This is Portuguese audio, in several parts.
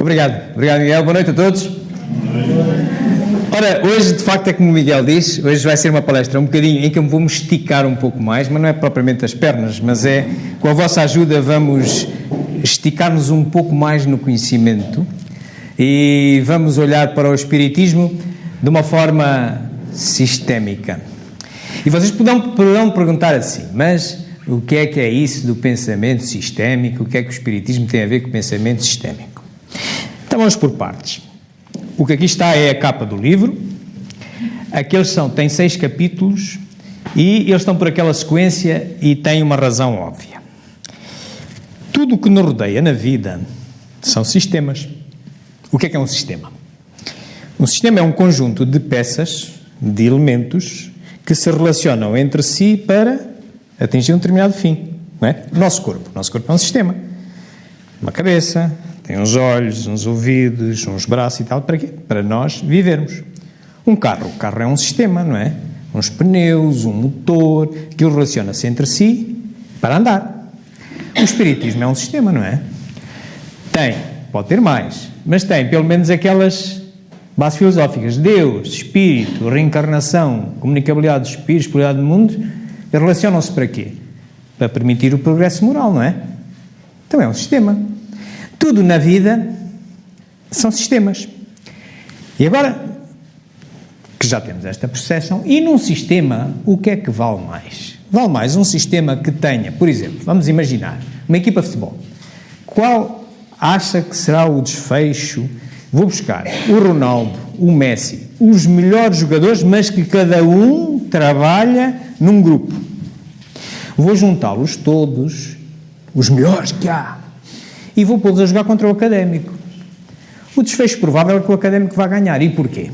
Obrigado, Miguel. Boa noite a todos. Ora, hoje, de facto, é como o Miguel diz, hoje vai ser uma palestra um bocadinho em que eu me vou esticar um pouco mais, mas não é propriamente as pernas, mas é, com a vossa ajuda, vamos esticar-nos um pouco mais no conhecimento e vamos olhar para o Espiritismo de uma forma sistémica. E vocês poderão perguntar assim, mas o que é isso do pensamento sistémico? O que é que o Espiritismo tem a ver com o pensamento sistémico? Então vamos por partes. O que aqui está é a capa do livro. Tem 6 capítulos e eles estão por aquela sequência e têm uma razão óbvia. Tudo o que nos rodeia na vida são sistemas. O que é um sistema? Um sistema é um conjunto de peças, de elementos, que se relacionam entre si para atingir um determinado fim. Não é? O nosso corpo é um sistema. Uma cabeça, tem uns olhos, uns ouvidos, uns braços e tal. Para quê? Para nós vivermos. O carro é um sistema, não é? Uns pneus, um motor, aquilo relaciona-se entre si para andar. O Espiritismo é um sistema, não é? Pode ter mais, mas tem pelo menos aquelas bases filosóficas. Deus, Espírito, reencarnação, comunicabilidade de Espírito, espiritualidade do mundo, relacionam-se para quê? Para permitir o progresso moral, não é? Então é um sistema. Tudo na vida são sistemas. E agora que já temos esta percepção, e num sistema, o que é que vale mais? Vale mais um sistema que tenha, por exemplo, vamos imaginar, uma equipa de futebol. Qual acha que será o desfecho? Vou buscar o Ronaldo, o Messi, os melhores jogadores, mas que cada um trabalha num grupo. Vou juntá-los todos, os melhores que há, e vou pô-los a jogar contra o Académico. O desfecho provável é que o Académico vai ganhar. E porquê?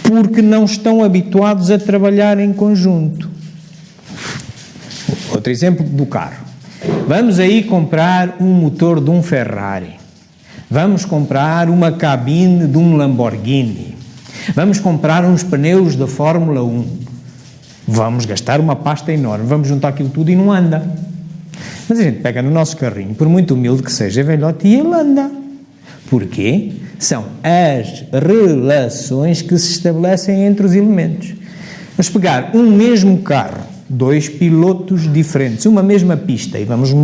Porque não estão habituados a trabalhar em conjunto. Outro exemplo do carro. Vamos aí comprar um motor de um Ferrari. Vamos comprar uma cabine de um Lamborghini. Vamos comprar uns pneus da Fórmula 1. Vamos gastar uma pasta enorme. Vamos juntar aquilo tudo e não anda. Mas a gente pega no nosso carrinho, por muito humilde que seja, velhote, e ele anda. Porquê? São as relações que se estabelecem entre os elementos. Vamos pegar um mesmo carro, 2 pilotos diferentes, uma mesma pista, e vamos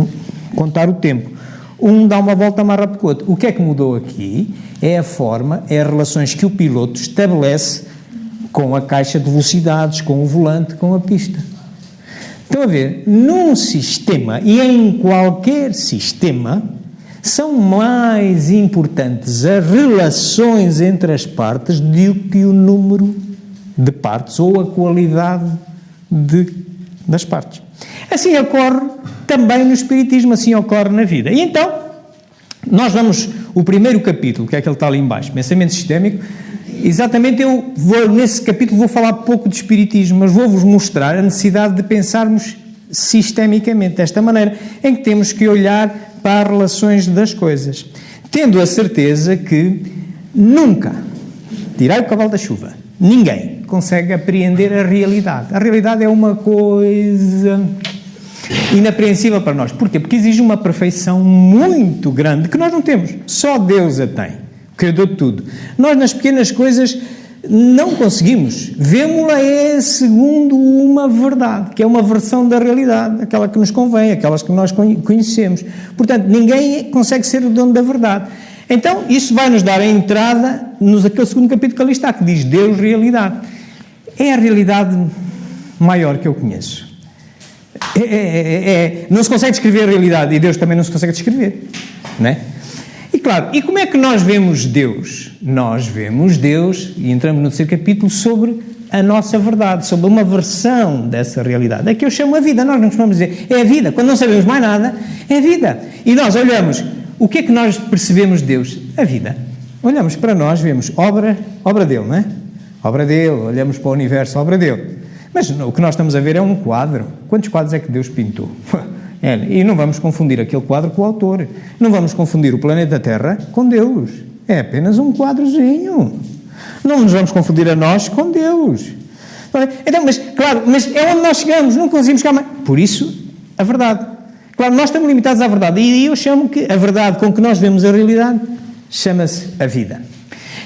contar o tempo. Um dá uma volta mais rápido que o outro. O que é que mudou aqui? É a forma, é as relações que o piloto estabelece com a caixa de velocidades, com o volante, com a pista. Estão a ver? Num sistema, e em qualquer sistema, são mais importantes as relações entre as partes do que o número de partes ou a qualidade das partes. Assim ocorre também no Espiritismo, assim ocorre na vida. E então, nós vamos, o primeiro capítulo, que é aquele que está ali em baixo, pensamento sistémico, exatamente nesse capítulo vou falar pouco de Espiritismo, mas vou-vos mostrar a necessidade de pensarmos sistemicamente, desta maneira, em que temos que olhar para as relações das coisas, tendo a certeza que nunca, tirai o cavalo da chuva, ninguém consegue apreender a realidade. A realidade é uma coisa inapreensível para nós. Porquê? Porque exige uma perfeição muito grande que nós não temos. Só Deus a tem, o Criador de tudo. Nós nas pequenas coisas não conseguimos. Vemo-la segundo uma verdade, que é uma versão da realidade, aquela que nos convém, aquelas que nós conhecemos. Portanto, ninguém consegue ser o dono da verdade. Então, isso vai nos dar a entrada naquele segundo capítulo que ali está, que diz Deus, realidade. É a realidade maior que eu conheço. Não se consegue descrever a realidade, e Deus também não se consegue descrever, não é? E claro, e como é que nós vemos Deus? Nós vemos Deus, e entramos no terceiro capítulo, sobre a nossa verdade, sobre uma versão dessa realidade. É que eu chamo a vida. Nós não costumamos dizer, é a vida. Quando não sabemos mais nada, é a vida. E nós olhamos, o que é que nós percebemos de Deus? A vida. Olhamos para nós, vemos obra dele, não é? Obra dele, olhamos para o universo, obra dele. Mas o que nós estamos a ver é um quadro. Quantos quadros é que Deus pintou? E não vamos confundir aquele quadro com o autor. Não vamos confundir o planeta Terra com Deus. É apenas um quadrozinho. Não nos vamos confundir a nós com Deus. Então, mas é onde nós chegamos. Não conseguimos chegar mais. Por isso, a verdade. Claro, nós estamos limitados à verdade. E eu chamo que a verdade com que nós vemos a realidade chama-se a vida.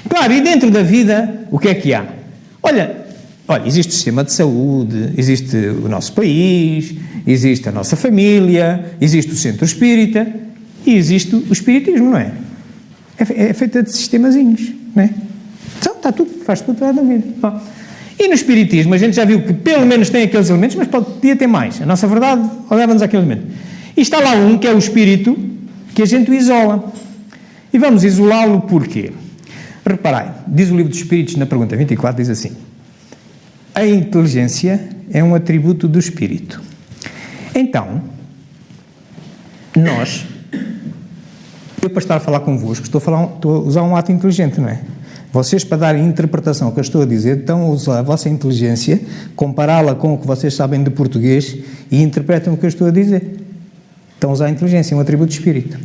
Claro, e dentro da vida, o que é que há? Olha, existe o sistema de saúde, existe o nosso país, existe a nossa família, existe o centro espírita e existe o espiritismo, não é? É feita de sistemazinhos, não é? Então, está tudo, faz tudo na vida. Bom, e no espiritismo a gente já viu que pelo menos tem aqueles elementos, mas podia ter mais. A nossa verdade leva-nos àquele elemento. E está lá um, que é o espírito, que a gente o isola. E vamos isolá-lo porquê? Reparai, diz o livro dos Espíritos na pergunta 24, diz assim: a inteligência é um atributo do espírito. Então, eu para estar a falar convosco, estou a usar um ato inteligente, não é? Vocês, para darem interpretação ao que eu estou a dizer, estão a usar a vossa inteligência, compará-la com o que vocês sabem de português e interpretam o que eu estou a dizer. Estão a usar a inteligência, é um atributo do espírito.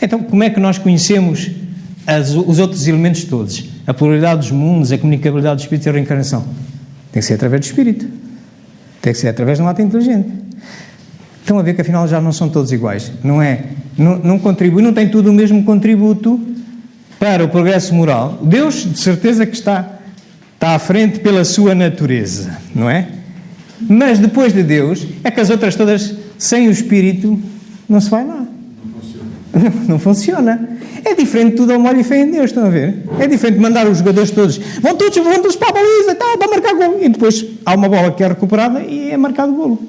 Então, como é que nós conhecemos os outros elementos todos? A pluralidade dos mundos, a comunicabilidade do espírito e a reencarnação. Tem que ser através do espírito. Tem que ser através de um ato inteligente. Estão a ver que afinal já não são todos iguais. Não é? Não contribui, não tem tudo o mesmo contributo para o progresso moral. Deus, de certeza que está à frente pela sua natureza, não é? Mas depois de Deus, é que as outras todas, sem o espírito, não se vai lá. Não funciona. É diferente de tudo ao molho e fé em Deus, estão a ver? É diferente de mandar os jogadores todos, vão todos para a baliza, para marcar golo. E depois há uma bola que é recuperada e é marcado golo.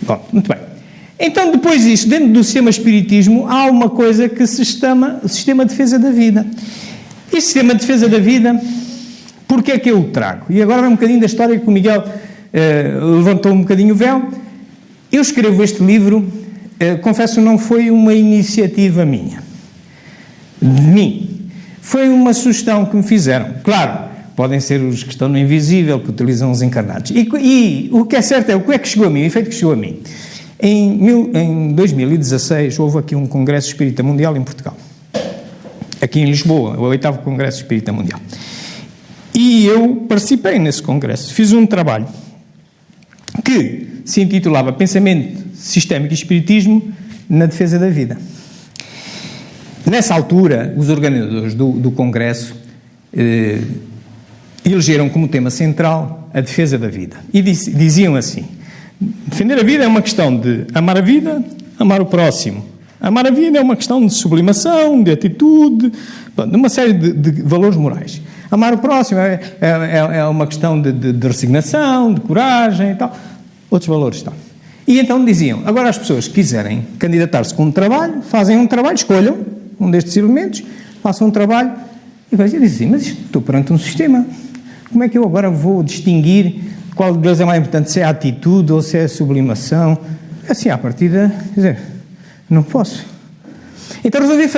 Bom, muito bem. Então, depois disso, dentro do sistema espiritismo, há uma coisa que se chama o sistema de defesa da vida. Esse sistema de defesa da vida, porquê é que eu o trago? E agora vai um bocadinho da história que o Miguel levantou um bocadinho o véu. Eu escrevo este livro, confesso, não foi uma iniciativa minha. De mim. Foi uma sugestão que me fizeram. Claro, podem ser os que estão no invisível, que utilizam os encarnados. E o que é certo é, o que é que chegou a mim, o efeito que chegou a mim. Em 2016 houve aqui um Congresso Espírita Mundial em Portugal. Aqui em Lisboa, o 8º Congresso Espírita Mundial. E eu participei nesse congresso. Fiz um trabalho que se intitulava Pensamento Sistémico e Espiritismo na Defesa da Vida. Nessa altura, os organizadores do Congresso elegeram como tema central a defesa da vida. E diziam assim: defender a vida é uma questão de amar a vida, amar o próximo. Amar a vida é uma questão de sublimação, de atitude, de uma série de valores morais. Amar o próximo é uma questão de resignação, de coragem e tal. Outros valores e tal. E então diziam, agora as pessoas que quiserem candidatar-se com um trabalho, fazem um trabalho, escolham um destes elementos, façam um trabalho, e eu dizia assim, mas estou perante um sistema. Como é que eu agora vou distinguir qual deles é mais importante, se é a atitude ou se é a sublimação? Assim, à partida, quer dizer, não posso. Então resolvi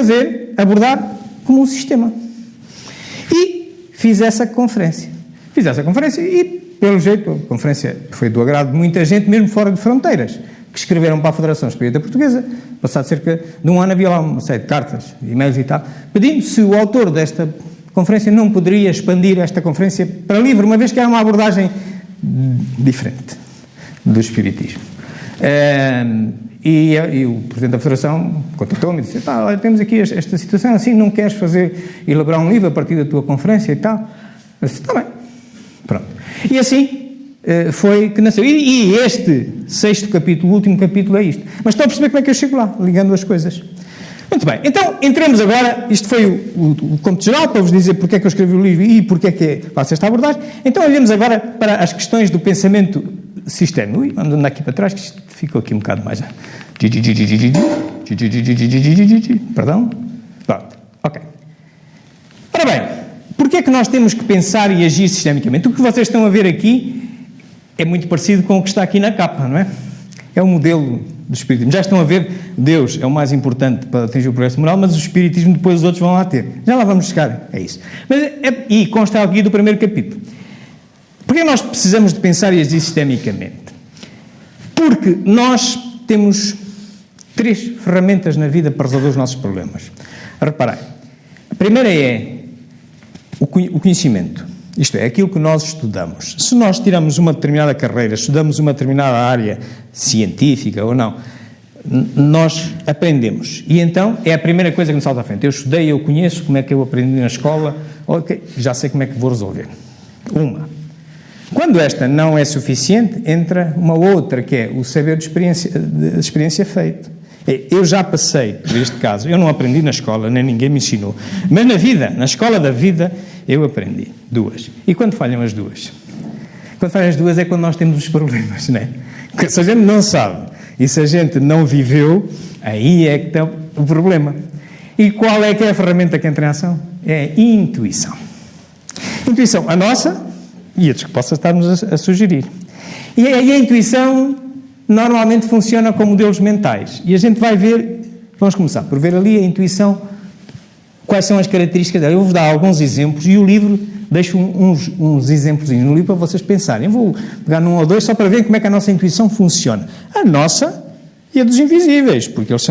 abordar como um sistema. E fiz essa conferência. E, pelo jeito, a conferência foi do agrado de muita gente, mesmo fora de fronteiras, que escreveram para a Federação Espírita Portuguesa. Passado cerca de um ano havia lá uma série de cartas, e-mails e tal, pedindo se o autor desta conferência não poderia expandir esta conferência para livre, uma vez que era uma abordagem diferente do Espiritismo. E o Presidente da Federação contactou-me e disse, olha, temos aqui esta situação, assim, não queres elaborar um livro a partir da tua conferência e tal? Eu disse, está bem. Pronto. E assim foi que nasceu. E este 6º capítulo, o último capítulo é isto. Mas estão a perceber como é que eu chego lá, ligando as coisas. Muito bem. Então, entremos agora, isto foi o conto geral, para vos dizer porque é que eu escrevi o livro e porque é que faço esta abordagem. Então, olhemos agora para as questões do pensamento sistémico. Ui, vamos andar aqui para trás, que isto ficou aqui um bocado mais. Perdão? Pronto. Ok. Ora bem, porque é que nós temos que pensar e agir sistemicamente? O que vocês estão a ver aqui é muito parecido com o que está aqui na capa, não é? É o modelo do Espiritismo. Já estão a ver, Deus é o mais importante para atingir o progresso moral, mas o Espiritismo depois os outros vão lá ter. Já lá vamos chegar, é isso. E consta aqui do primeiro capítulo. Porquê nós precisamos de pensar e agir sistemicamente? Porque nós temos 3 ferramentas na vida para resolver os nossos problemas. Reparem, a primeira é o conhecimento. Isto é, aquilo que nós estudamos. Se nós tiramos uma determinada carreira, estudamos uma determinada área científica ou não, nós aprendemos. E então é a primeira coisa que nos salta à frente. Eu estudei, eu conheço como é que eu aprendi na escola, ok, já sei como é que vou resolver. Quando esta não é suficiente, entra uma outra, que é o saber de experiência feito. Eu já passei por este caso, eu não aprendi na escola, nem ninguém me ensinou, mas na vida, na escola da vida, eu aprendi 2. E quando falham as 2? Quando falham as 2 é quando nós temos os problemas, não é? Porque se a gente não sabe e se a gente não viveu, aí é que está o problema. E qual é que é a ferramenta que entra em ação? É a intuição. Intuição, a nossa e a que possa estar-nos a sugerir. E a intuição normalmente funciona com modelos mentais. E a gente vai ver, vamos começar por ver ali a intuição, quais são as características dela. Eu vou dar alguns exemplos e o livro deixa uns exemplos no livro para vocês pensarem. Eu vou pegar num ou dois só para ver como é que a nossa intuição funciona. A nossa e a dos invisíveis, porque eles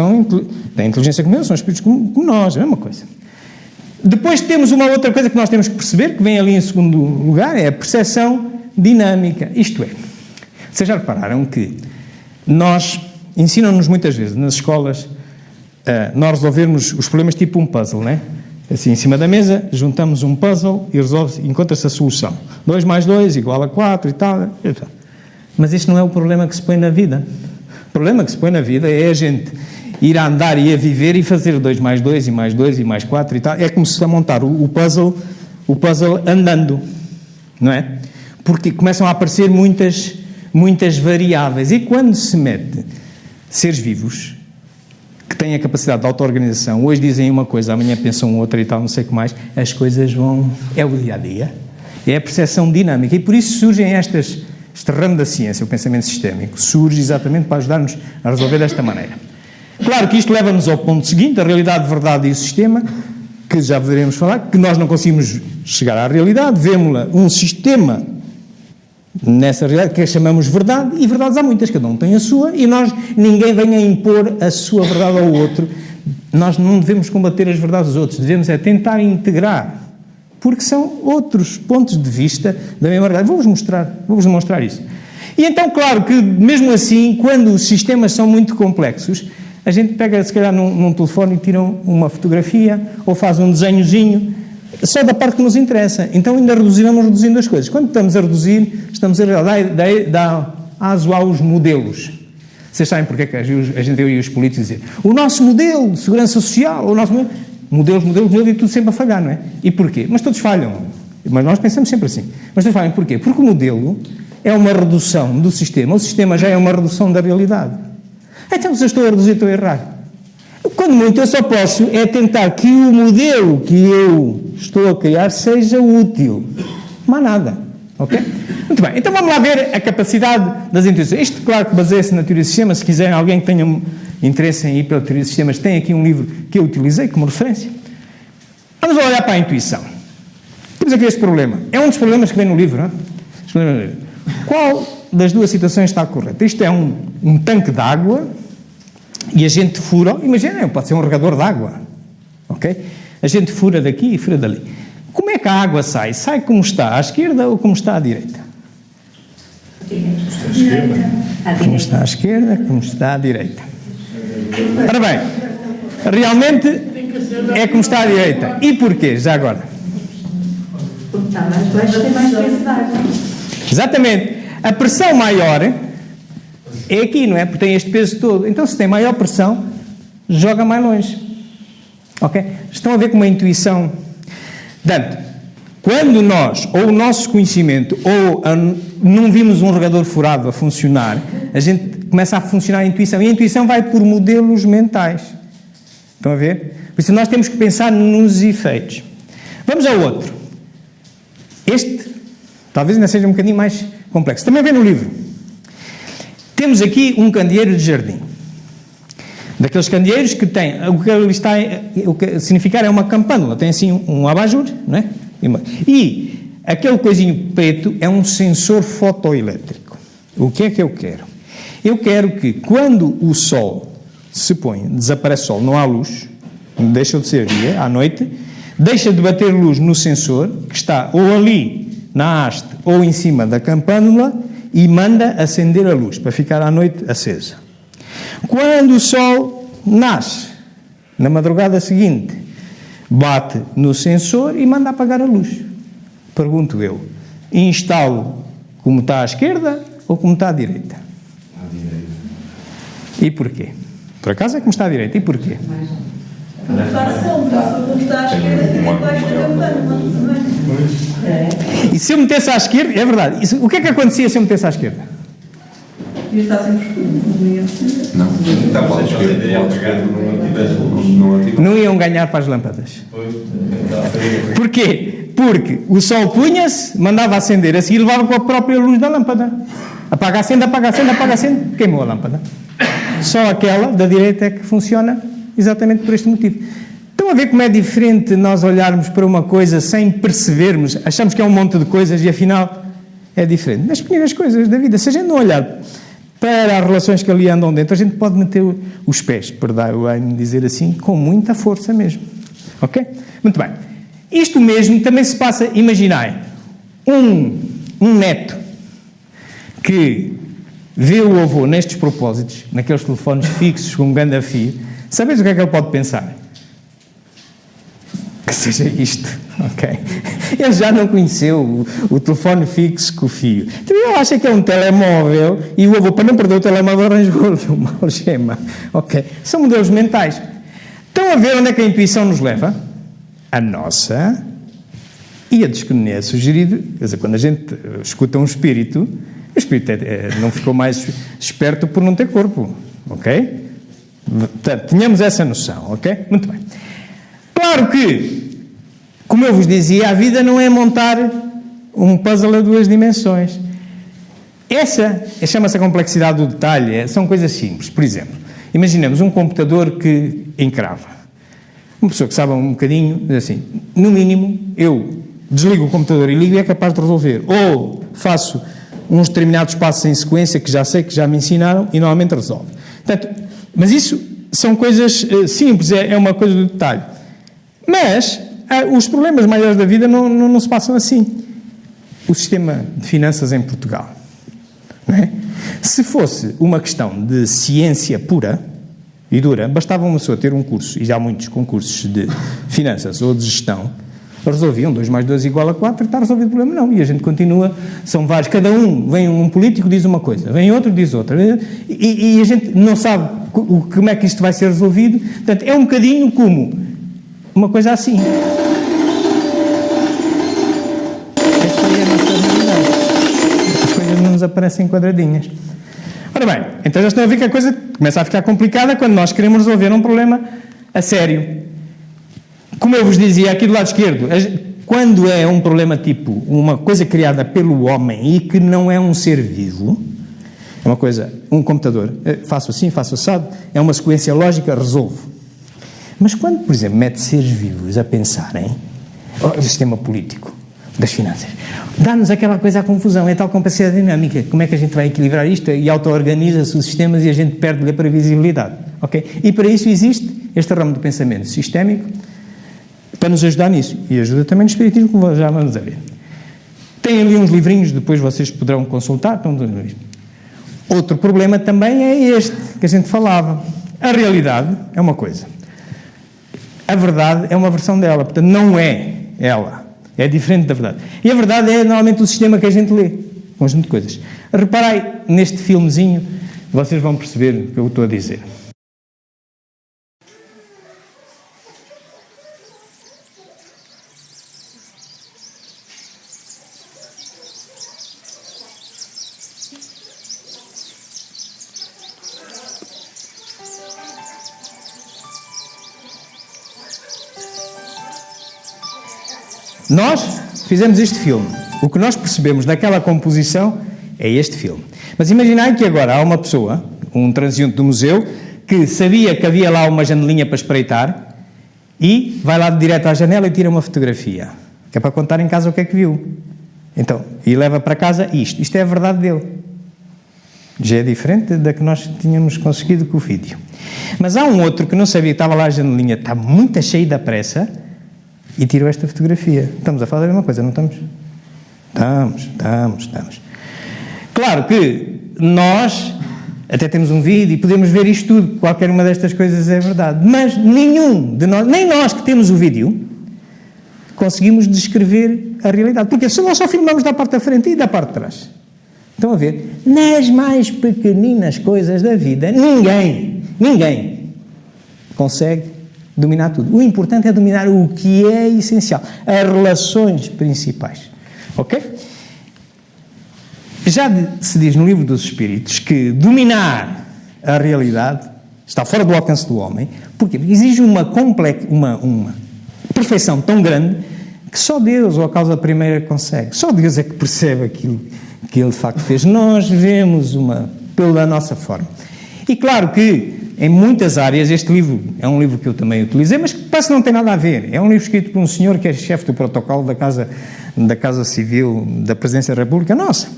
têm inteligência como eles, são espíritos como nós, é a mesma coisa. Depois temos uma outra coisa que nós temos que perceber, que vem ali em segundo lugar, é a percepção dinâmica. Isto é, vocês já repararam que ensinam-nos muitas vezes nas escolas nós resolvermos os problemas tipo um puzzle, não é? Assim, em cima da mesa, juntamos um puzzle e encontra-se a solução. 2 mais 2 igual a 4 e tal. Mas este não é o problema que se põe na vida. O problema que se põe na vida é a gente ir a andar e a viver e fazer 2 mais 2 e mais 2 e mais 4 e tal. É como se está a montar o puzzle andando, não é? Porque começam a aparecer muitas variáveis. E quando se mete seres vivos que têm a capacidade de auto-organização, hoje dizem uma coisa, amanhã pensam outra e tal, não sei o que mais, as coisas vão... É o dia-a-dia. É a percepção dinâmica. E por isso surgem este ramo da ciência, o pensamento sistémico, surge exatamente para ajudar-nos a resolver desta maneira. Claro que isto leva-nos ao ponto seguinte, a realidade, a verdade e o sistema, que já poderemos falar, que nós não conseguimos chegar à realidade, vemos-la um sistema nessa realidade que chamamos verdade, e verdades há muitas, cada um tem a sua, e ninguém vem a impor a sua verdade ao outro. Nós não devemos combater as verdades dos outros, devemos tentar integrar, porque são outros pontos de vista da mesma realidade. Vou-vos mostrar isso. E então, claro que, mesmo assim, quando os sistemas são muito complexos, a gente pega, se calhar, num telefone e tira uma fotografia, ou faz um desenhozinho, só da parte que nos interessa. Então ainda vamos reduzindo as coisas. Quando estamos a reduzir, estamos a dar aso aos modelos. Vocês sabem porque é que a gente vê os políticos dizer o nosso modelo de segurança social, o nosso modelo, modelos, e tudo sempre a falhar, não é? E porquê? Mas todos falham. Mas nós pensamos sempre assim. Mas todos falham porquê? Porque o modelo é uma redução do sistema. O sistema já é uma redução da realidade. Então, se eu estou a reduzir, estou a errar. Quando muito, eu só posso tentar que o modelo que eu estou a criar seja útil. Mais nada. Ok? Muito bem. Então, vamos lá ver a capacidade das intuições. Isto, claro, que baseia-se na teoria de sistemas. Se quiserem, alguém que tenha interesse em ir pela teoria de sistemas, tem aqui um livro que eu utilizei como referência. Vamos olhar para a intuição. Temos aqui este problema. É um dos problemas que vem no livro, não é? Qual das duas situações está correta? Isto é um tanque de água e a gente fura, imaginem, pode ser um regador de água, ok? A gente fura daqui e fura dali. Como é que a água sai? Sai como está à esquerda ou como está à direita? Como está à esquerda, como está à direita. Ora bem, realmente é como está à direita. E porquê, já agora? Porque está mais baixo, tem mais peso de água. Exatamente. A pressão maior é aqui, não é? Porque tem este peso todo. Então, se tem maior pressão, joga mais longe. Ok? Estão a ver como a intuição... Portanto, quando nós, ou o nosso conhecimento, ou não vimos um regador furado a funcionar, a gente começa a funcionar a intuição. E a intuição vai por modelos mentais. Estão a ver? Por isso, nós temos que pensar nos efeitos. Vamos ao outro. Este, talvez ainda seja um bocadinho mais complexo. Também vem no livro. Temos aqui um candeeiro de jardim. Daqueles candeeiros que tem, o que significar é uma campânula, tem assim um abajur, não é? E aquele coisinho preto é um sensor fotoelétrico. O que é que eu quero? Eu quero que quando o sol se põe, desaparece o sol, não há luz, deixa de ser dia, à noite, deixa de bater luz no sensor, que está ou ali na haste ou em cima da campânula, e manda acender a luz, para ficar à noite acesa. Quando o sol nasce, na madrugada seguinte, bate no sensor e manda apagar a luz. Pergunto eu, instalo como está à esquerda ou como está à direita? À direita. E porquê? Por acaso é como está à direita, e porquê? Faz sombra, como está à esquerda, fica debaixo da campana. E se eu metesse à esquerda, é verdade, o que é que acontecia se eu metesse à esquerda? E está sempre escuro. Não, está para a esquerda. Não iam ganhar para as lâmpadas. Porquê? Porque o sol punha-se, mandava acender, a seguir levava com a própria luz da lâmpada. Apaga, acende, apaga, acende, apaga, acende, queimou a lâmpada. Só aquela da direita é que funciona exatamente por este motivo. Estão a ver como é diferente nós olharmos para uma coisa sem percebermos, achamos que é um monte de coisas e afinal é diferente. Nas pequenas coisas da vida, se a gente não olhar para as relações que ali andam dentro, a gente pode meter os pés, perdoem-me dizer assim, com muita força mesmo. Ok? Muito bem. Isto mesmo também se passa, imaginai, um neto que vê o avô nestes propósitos, naqueles telefones fixos com um grande fio, sabeis o que é que ele pode pensar? Que seja isto, ok? Ele já não conheceu o telefone fixo com o fio. Então ele acha que é um telemóvel e o avô, para não perder o telemóvel, arranjou-lhe uma algema, ok? São modelos mentais. Estão a ver onde é que a intuição nos leva? A nossa e a dos que é sugerido. Quer dizer, quando a gente escuta um espírito, o espírito não ficou mais esperto por não ter corpo, ok? Portanto, tenhamos essa noção, ok? Muito bem. Claro que, como eu vos dizia, a vida não é montar um puzzle a duas dimensões. Essa chama-se a complexidade do detalhe, são coisas simples. Por exemplo, imaginemos um computador que encrava. Uma pessoa que sabe um bocadinho, diz assim, no mínimo, eu desligo o computador e ligo e é capaz de resolver. Ou faço uns determinados passos em sequência que já sei, que já me ensinaram e normalmente resolve. Portanto, mas isso são coisas simples, é uma coisa do detalhe. Mas os problemas maiores da vida não se passam assim. O sistema de finanças em Portugal, não é? Se fosse uma questão de ciência pura e dura, bastava uma pessoa ter um curso, e já há muitos concursos de finanças ou de gestão, resolviam 2 mais 2 igual a 4 e está resolvido o problema. Não, e a gente continua, são vários, cada vem um político diz uma coisa, vem outro diz outra, e a gente não sabe como é que isto vai ser resolvido. Portanto, é um bocadinho como uma coisa assim. Esta é a nossa realidade. As coisas não nos aparecem quadradinhas. Ora bem, então já estão a ver que a coisa começa a ficar complicada quando nós queremos resolver um problema a sério. Como eu vos dizia aqui do lado esquerdo, quando é um problema tipo uma coisa criada pelo homem e que não é um ser vivo, é uma coisa, um computador, faço assim, faço assado, é uma sequência lógica, resolvo. Mas quando, por exemplo, mete seres vivos a pensarem, o sistema político, das finanças, dá-nos aquela coisa à confusão, é tal complexidade dinâmica, como é que a gente vai equilibrar isto e auto-organiza-se os sistemas e a gente perde-lhe a previsibilidade, ok? E para isso existe este ramo de pensamento sistémico para nos ajudar nisso, e ajuda também no espiritismo, como já vamos a ver. Tem ali uns livrinhos, depois vocês poderão consultar. Outro problema também é este, que a gente falava. A realidade é uma coisa. A verdade é uma versão dela, portanto não é ela. É diferente da verdade. E a verdade é normalmente o sistema que a gente lê. Um conjunto de coisas. Reparem neste filmezinho, vocês vão perceber o que eu estou a dizer. Nós fizemos este filme. O que nós percebemos daquela composição é este filme. Mas imaginai que agora há uma pessoa, um transeunte do museu, que sabia que havia lá uma janelinha para espreitar e vai lá direto à janela e tira uma fotografia, que é para contar em casa o que é que viu. Então, e leva para casa isto. Isto é a verdade dele. Já é diferente da que nós tínhamos conseguido com o vídeo. Mas há um outro que não sabia, estava lá a janelinha, está muito cheio da pressa, e tirou esta fotografia. Estamos a falar da mesma coisa, não estamos? Estamos. Claro que nós Até temos um vídeo e podemos ver isto tudo. Qualquer uma destas coisas é verdade. Mas nenhum de nós, nem nós que temos o vídeo, conseguimos descrever a realidade. Porque se nós só filmamos da parte da frente e da parte de trás. Estão a ver? Nas mais pequeninas coisas da vida, ninguém consegue dominar tudo. O importante é dominar o que é essencial. As relações principais. Ok? Já se diz no Livro dos Espíritos que dominar a realidade está fora do alcance do homem. Porquê? Porque exige uma perfeição tão grande que só Deus, ou a causa primeira, consegue. Só Deus é que percebe aquilo que Ele de facto fez. Nós vemos pela nossa forma. E claro que em muitas áreas este livro é um livro que eu também utilizei, mas que parece que não tem nada a ver. É um livro escrito por um senhor que é chefe do protocolo da Casa Civil da Presidência da República Nossa.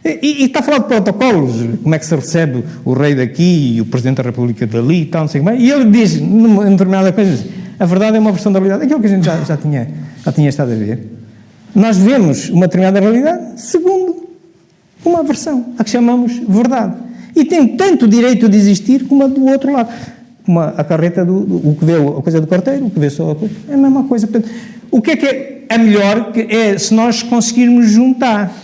E está a falar de protocolos, como é que se recebe o rei daqui e o Presidente da República dali e tal, não sei como é. E ele diz, numa determinada coisa, a verdade é uma versão da realidade. Aquilo que a gente já tinha estado a ver. Nós vemos uma determinada realidade segundo uma versão, a que chamamos verdade. E tem tanto direito de existir como a do outro lado. Como a carreta o que vê a coisa do carteiro, o que vê só a coisa. É a mesma coisa. Portanto, o que é melhor é se nós conseguirmos juntar.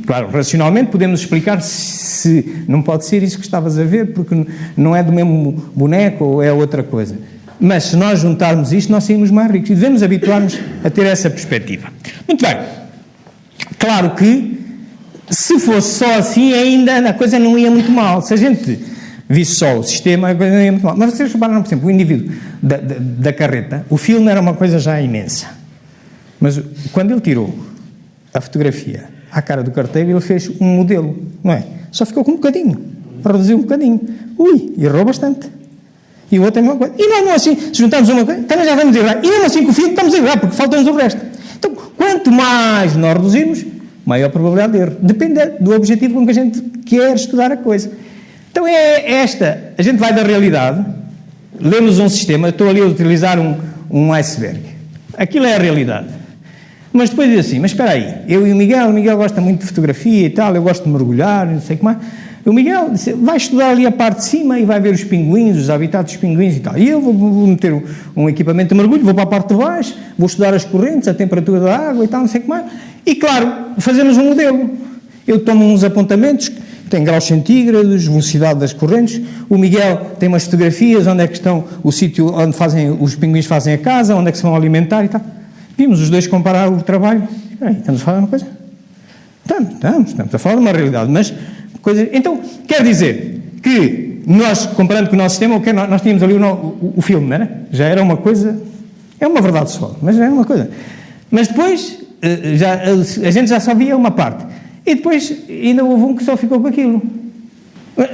Claro, racionalmente podemos explicar se não pode ser isso que estavas a ver, porque não é do mesmo boneco ou é outra coisa. Mas se nós juntarmos isto, nós saímos mais ricos e devemos habituar-nos a ter essa perspectiva. Muito bem. Claro que se fosse só assim, ainda a coisa não ia muito mal. Se a gente visse só o sistema, a coisa não ia muito mal. Mas vocês repararam, por exemplo, o indivíduo da carreta, o filme era uma coisa já imensa. Mas quando ele tirou a fotografia à cara do carteiro, ele fez um modelo, não é? Só ficou com um bocadinho, reduziu um bocadinho. E errou bastante. E o outro é a mesma coisa. E nós, não assim, se juntarmos uma coisa, também já vamos errar. E mesmo assim com o filho estamos a errar, porque falta-nos o resto. Então, quanto mais nós reduzirmos, maior probabilidade de erro. Depende do objetivo com que a gente quer estudar a coisa. Então é esta. A gente vai da realidade, lemos um sistema, estou ali a utilizar um iceberg. Aquilo é a realidade. Mas depois diz assim, mas espera aí, eu e o Miguel gosta muito de fotografia e tal, eu gosto de mergulhar, não sei como é. O Miguel vai estudar ali a parte de cima e vai ver os pinguins, os habitats dos pinguins e tal. E eu vou meter um equipamento de mergulho, vou para a parte de baixo, vou estudar as correntes, a temperatura da água e tal, não sei como é. E claro, fazemos um modelo. Eu tomo uns apontamentos, tem graus centígrados, velocidade das correntes. O Miguel tem umas fotografias, onde é que estão o sítio onde os pinguins fazem a casa, onde é que se vão alimentar e tal. Vimos os dois comparar o trabalho. Estamos a falar de uma coisa? Estamos a falar de uma realidade, mas coisa. Então, quer dizer que nós, comparando com o nosso sistema, nós tínhamos ali o filme, não era? Já era uma coisa, é uma verdade só, mas já é uma coisa. Mas depois, a gente já só via uma parte. E depois, ainda houve um que só ficou com aquilo.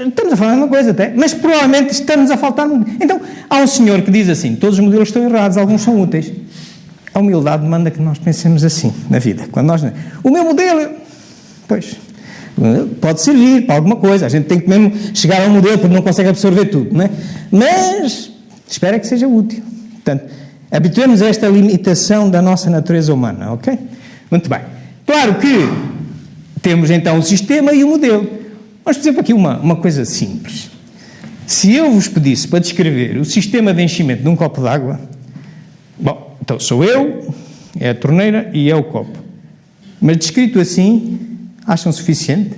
Estamos a falar de uma coisa até, mas provavelmente estamos a faltar. Então, há um senhor que diz assim, todos os modelos estão errados, alguns são úteis. A humildade demanda que nós pensemos assim na vida. O meu modelo, pois, pode servir para alguma coisa. A gente tem que mesmo chegar ao modelo porque não consegue absorver tudo, não é? Mas espero que seja útil. Portanto, habituemos a esta limitação da nossa natureza humana, ok? Muito bem. Claro que temos então o sistema e o modelo. Mas, por exemplo, aqui uma coisa simples. Se eu vos pedisse para descrever o sistema de enchimento de um copo de água, bom, então sou eu, é a torneira e é o copo. Mas descrito assim, acham suficiente?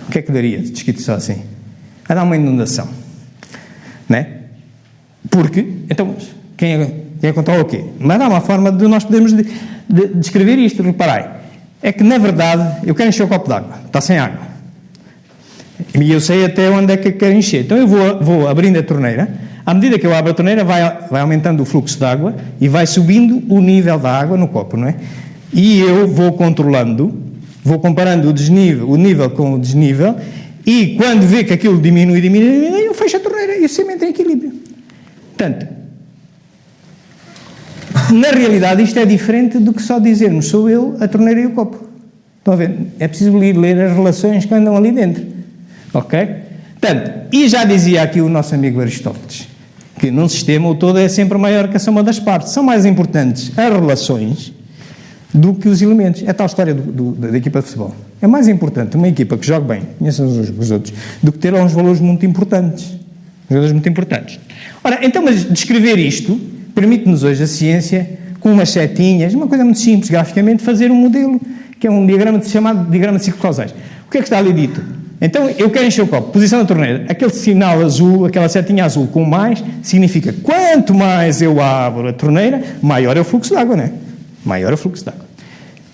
O que é que daria descrito só assim? A dar uma inundação. Não é? Porque, então, quem é controla o quê? Mas há uma forma de nós podermos descrever isto. Reparai, é que na verdade eu quero encher o copo de água, está sem água. E eu sei até onde é que eu quero encher. Então eu vou abrindo a torneira. À medida que eu abro a torneira, vai aumentando o fluxo de água e vai subindo o nível da água no copo, não é? E eu vou controlando, vou comparando o nível com o desnível, e quando vê que aquilo diminui, eu fecho a torneira e o sistema entra em equilíbrio. Portanto, na realidade isto é diferente do que só dizermos sou eu, a torneira e o copo. Estão a ver? É preciso ler as relações que andam ali dentro. Ok? Portanto, e já dizia aqui o nosso amigo Aristóteles, que num sistema o todo é sempre maior que a soma das partes. São mais importantes as relações do que os elementos. É tal história da equipa de futebol. É mais importante uma equipa que jogue bem, conheçam uns os outros, do que ter lá uns valores muito importantes. Jogadores muito importantes. Ora, então, mas descrever isto permite-nos hoje a ciência, com umas setinhas, uma coisa muito simples, graficamente, fazer um modelo, que é um diagrama chamado diagrama de ciclos causais. O que é que está ali dito? Então, eu quero encher o copo. Posição da torneira. Aquele sinal azul, aquela setinha azul com mais, significa quanto mais eu abro a torneira, maior é o fluxo de água, não é? Maior é o fluxo de água.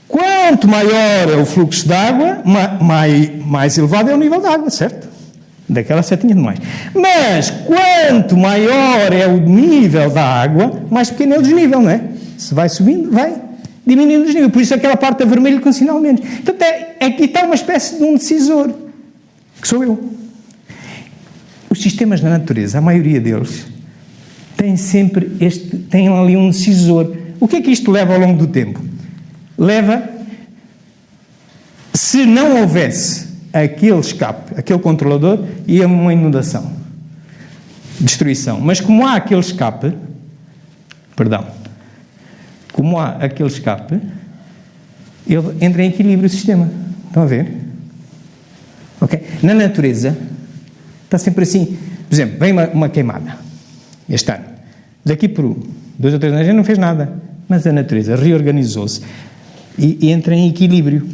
Quanto maior é o fluxo de água, mais elevado é o nível da água, certo? Daquela setinha de mais. Mas, quanto maior é o nível da água, mais pequeno é o desnível, não é? Se vai subindo, vai diminuindo o desnível. Por isso aquela parte a vermelho com sinal menos. Então, aqui está uma espécie de um decisor, que sou eu. Os sistemas da natureza, a maioria deles, têm ali um decisor. O que é que isto leva ao longo do tempo? Leva, se não houvesse aquele escape, aquele controlador, ia uma inundação, destruição. Mas como há aquele escape, ele entra em equilíbrio o sistema. Estão a ver? Okay? Na natureza, está sempre assim. Por exemplo, vem uma queimada, este ano. Daqui por 2 ou 3 anos, a gente não fez nada. Mas a natureza reorganizou-se e entra em equilíbrio.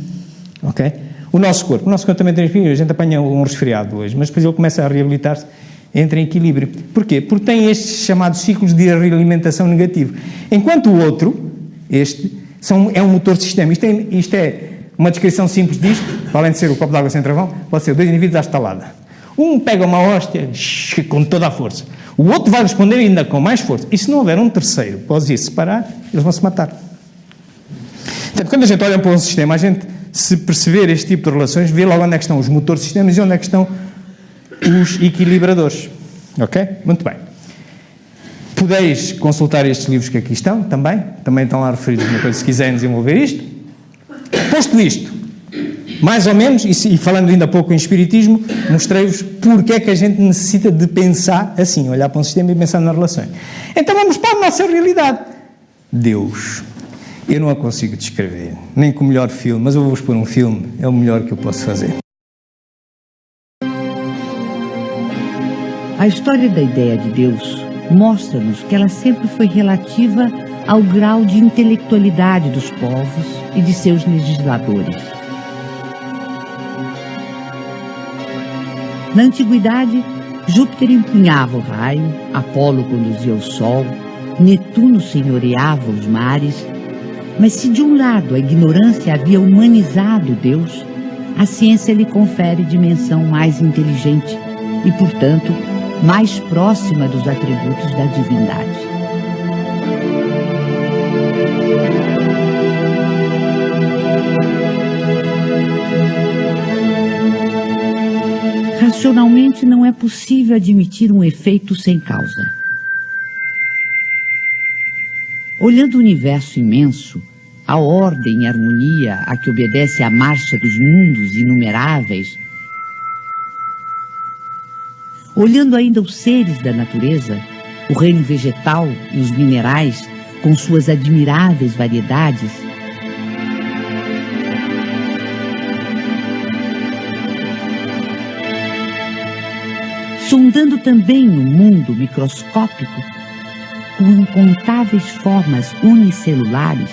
Ok? O nosso corpo também tem equilíbrio. A gente apanha um resfriado hoje, mas depois ele começa a reabilitar-se, entra em equilíbrio. Porquê? Porque tem estes chamados ciclos de realimentação negativo. Enquanto o outro, é um motor de sistema. Isto é uma descrição simples disto, além de ser o copo de água sem travão, pode ser 2 indivíduos à estalada. Um pega uma hóstia com toda a força. O outro vai responder ainda com mais força. E se não houver um terceiro, pode ir separar, eles vão se matar. Portanto, quando a gente olha para um sistema, a gente, se perceber este tipo de relações, vê logo onde é que estão os motores de sistemas e onde é que estão os equilibradores. Ok? Muito bem. Podeis consultar estes livros que aqui estão, também estão lá referidos uma coisa, se quiserem desenvolver isto. Posto isto, mais ou menos, e falando ainda pouco em espiritismo, mostrei-vos porque é que a gente necessita de pensar assim, olhar para um sistema e pensar nas relações. Então vamos para a nossa realidade. Deus. Eu não a consigo descrever, nem com o melhor filme, mas eu vou-vos pôr um filme, é o melhor que eu posso fazer. A história da ideia de Deus mostra-nos que ela sempre foi relativa ao grau de intelectualidade dos povos e de seus legisladores. Na antiguidade, Júpiter empunhava o raio, Apolo conduzia o sol, Netuno senhoreava os mares, mas se de um lado a ignorância havia humanizado Deus, a ciência lhe confere dimensão mais inteligente e, portanto, mais próxima dos atributos da divindade. Racionalmente não é possível admitir um efeito sem causa. Olhando o universo imenso, a ordem e harmonia a que obedece a marcha dos mundos inumeráveis, olhando ainda os seres da natureza, o reino vegetal e os minerais, com suas admiráveis variedades, sondando também o mundo microscópico, com incontáveis formas unicelulares,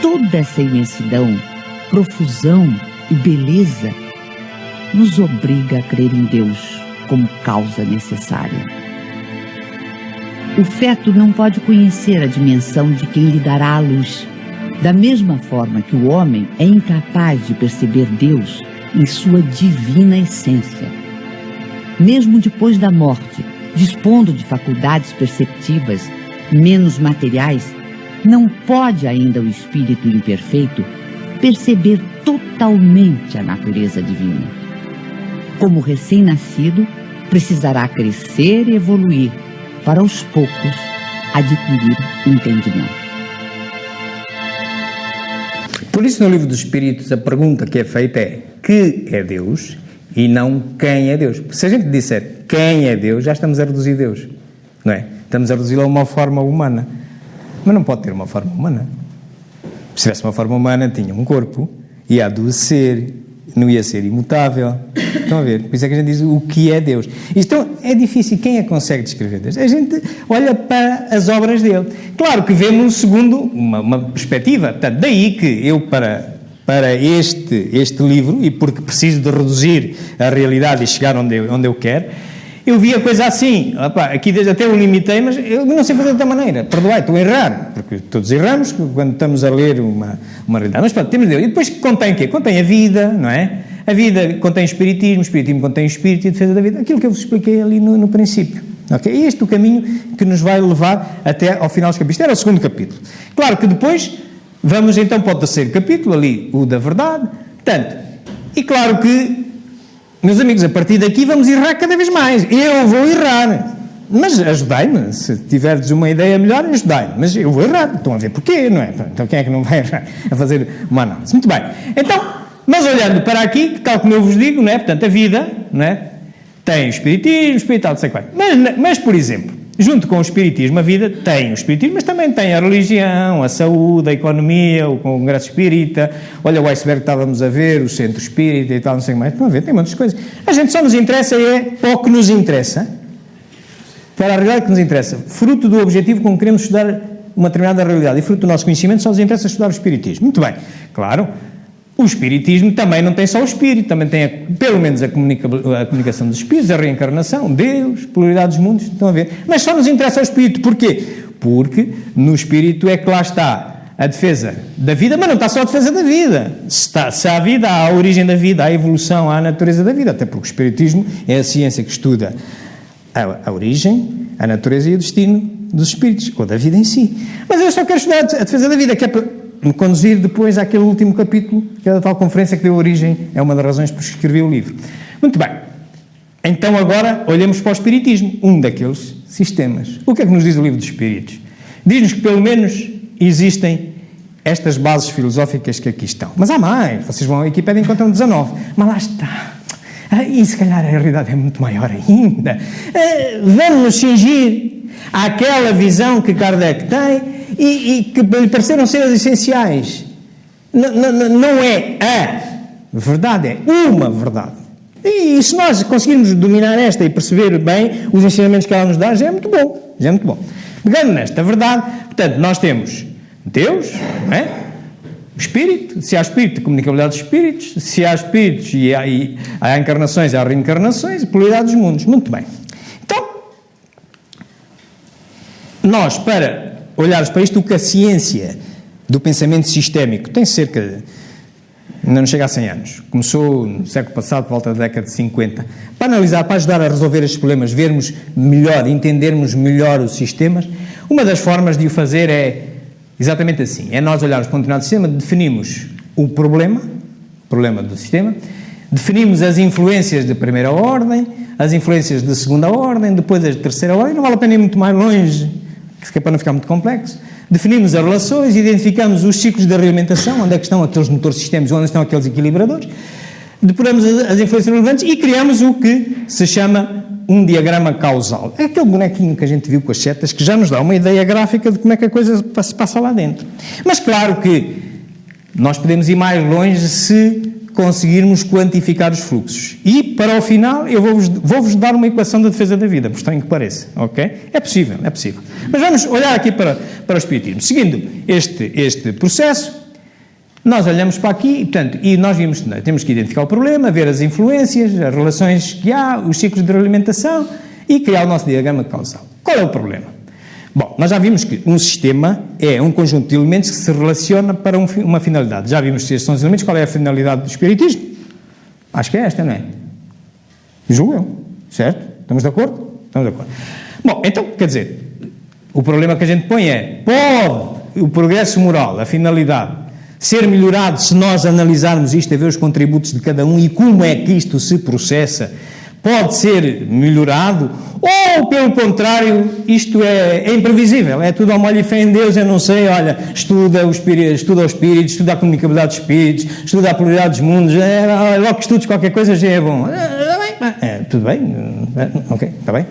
toda essa imensidão, profusão e beleza nos obriga a crer em Deus como causa necessária. O feto não pode conhecer a dimensão de quem lhe dará a luz, da mesma forma que o homem é incapaz de perceber Deus em sua divina essência. Mesmo depois da morte, dispondo de faculdades perceptivas menos materiais, não pode ainda o espírito imperfeito perceber totalmente a natureza divina. Como recém-nascido, precisará crescer e evoluir para aos poucos adquirir entendimento. Por isso, no Livro dos Espíritos, a pergunta que é feita é: que é Deus? E não quem é Deus. Se a gente disser quem é Deus, já estamos a reduzir Deus, não é? Estamos a reduzi-lo a uma forma humana. Mas não pode ter uma forma humana. Se tivesse uma forma humana, tinha um corpo, ia adoecer, não ia ser imutável. Estão a ver? Por isso é que a gente diz o que é Deus. Isto é difícil. Quem é que consegue descrever Deus? A gente olha para as obras dele. Claro que vemos segundo uma perspectiva. Portanto, daí que eu, para este livro, e porque preciso de reduzir a realidade e chegar onde eu quero, eu vi a coisa assim. Opa, aqui até eu limitei, mas eu não sei fazer de outra maneira. Perdoai, estou a errar. Porque todos erramos quando estamos a ler uma realidade. Mas pronto, temos Deus. E depois contém o quê? Contém a vida, não é? A vida contém o espiritismo contém o espírito e a defesa da vida. Aquilo que eu vos expliquei ali no princípio. Okay? E este é o caminho que nos vai levar até ao final dos capítulos. Este era o segundo capítulo. Claro que depois vamos então para o terceiro capítulo, ali, o da verdade. Portanto, e claro que, meus amigos, a partir daqui vamos errar cada vez mais. Eu vou errar. Mas ajudai-me. Se tiverdes uma ideia melhor, ajudai-me. Mas eu vou errar. Estão a ver porquê, não é? Então quem é que não vai errar a fazer uma análise? Muito bem. Então, mas olhando para aqui, tal como eu vos digo, não é? Portanto, a vida, não é? Tem o espiritismo, espiritual, não sei qual. Mas, por exemplo, junto com o espiritismo, a vida tem o espiritismo, mas também tem a religião, a saúde, a economia, o congresso espírita, olha o iceberg que estávamos a ver, o centro espírita e tal, não sei mais. Estão a ver, tem muitas coisas. A gente só nos interessa para o que nos interessa, para a realidade que nos interessa. Fruto do objetivo com que queremos estudar uma determinada realidade e fruto do nosso conhecimento, só nos interessa estudar o espiritismo. Muito bem, claro. O espiritismo também não tem só o espírito, também tem pelo menos a comunicação dos espíritos, a reencarnação, Deus, pluralidade dos mundos, estão a ver? Mas só nos interessa o espírito, porquê? Porque no espírito é que lá está a defesa da vida, mas não está só a defesa da vida. Se há vida, há a origem da vida, há a evolução, há a natureza da vida, até porque o espiritismo é a ciência que estuda a origem, a natureza e o destino dos espíritos, ou da vida em si. Mas eu só quero estudar a defesa da vida, que é para me conduzir depois àquele último capítulo, que é da tal conferência que deu origem, é uma das razões por que escrevi o livro. Muito bem. Então agora olhamos para o espiritismo, um daqueles sistemas. O que é que nos diz o livro dos espíritos? Diz-nos que pelo menos existem estas bases filosóficas que aqui estão. Mas há mais. Vocês vão à Wikipédia e encontram 19. Mas lá está. E se calhar a realidade é muito maior ainda. Vamos nos cingir àquela visão que Kardec tem e que lhe pareceram ser as essenciais. Não é a verdade, é uma verdade. E se nós conseguirmos dominar esta e perceber bem os ensinamentos que ela nos dá, já é muito bom. Já é muito bom. Pegando nesta verdade, portanto, nós temos Deus, não é? O Espírito, se há Espírito, a comunicabilidade dos Espíritos, se há Espíritos e há encarnações, há reencarnações, a pluralidade dos mundos. Muito bem. Então, nós, para olharmos para isto, o que a ciência do pensamento sistémico tem cerca de, ainda não chega a 100 anos, começou no século passado, por volta da década de 50, para analisar, para ajudar a resolver estes problemas, vermos melhor, entendermos melhor os sistemas, uma das formas de o fazer é exatamente assim, é nós olharmos para um determinado sistema, definimos o problema do sistema, definimos as influências de primeira ordem, as influências de segunda ordem, depois as de terceira ordem, não vale a pena ir muito mais longe, que é para não ficar muito complexo. Definimos as relações, identificamos os ciclos de realimentação, onde é que estão aqueles motores sistémicos, onde estão aqueles equilibradores, depuramos as influências relevantes e criamos o que se chama um diagrama causal. É aquele bonequinho que a gente viu com as setas, que já nos dá uma ideia gráfica de como é que a coisa se passa lá dentro. Mas claro que nós podemos ir mais longe se conseguirmos quantificar os fluxos. E, para o final, eu vou-vos dar uma equação da defesa da vida, por estranho que pareça, ok? É possível. Mas vamos olhar aqui para o Espiritismo. Seguindo este processo, nós olhamos para aqui, portanto, e nós temos que identificar o problema, ver as influências, as relações que há, os ciclos de realimentação e criar o nosso diagrama causal. Qual é o problema? Bom, nós já vimos que um sistema é um conjunto de elementos que se relaciona para uma finalidade. Já vimos que estes são os elementos. Qual é a finalidade do Espiritismo? Acho que é esta, não é? Julgo eu. Certo? Estamos de acordo? Estamos de acordo. Bom, então, quer dizer, o problema que a gente põe é, pode o progresso moral, a finalidade, ser melhorado se nós analisarmos isto, a ver os contributos de cada um e como é que isto se processa, pode ser melhorado, ou, pelo contrário, isto é imprevisível, é tudo ao molho e fé em Deus, eu não sei, olha, estuda o espírito, estuda a comunicabilidade dos espíritos, estuda a pluralidade dos mundos, logo que estudes qualquer coisa já é bom. Tudo bem? Ok, está bem?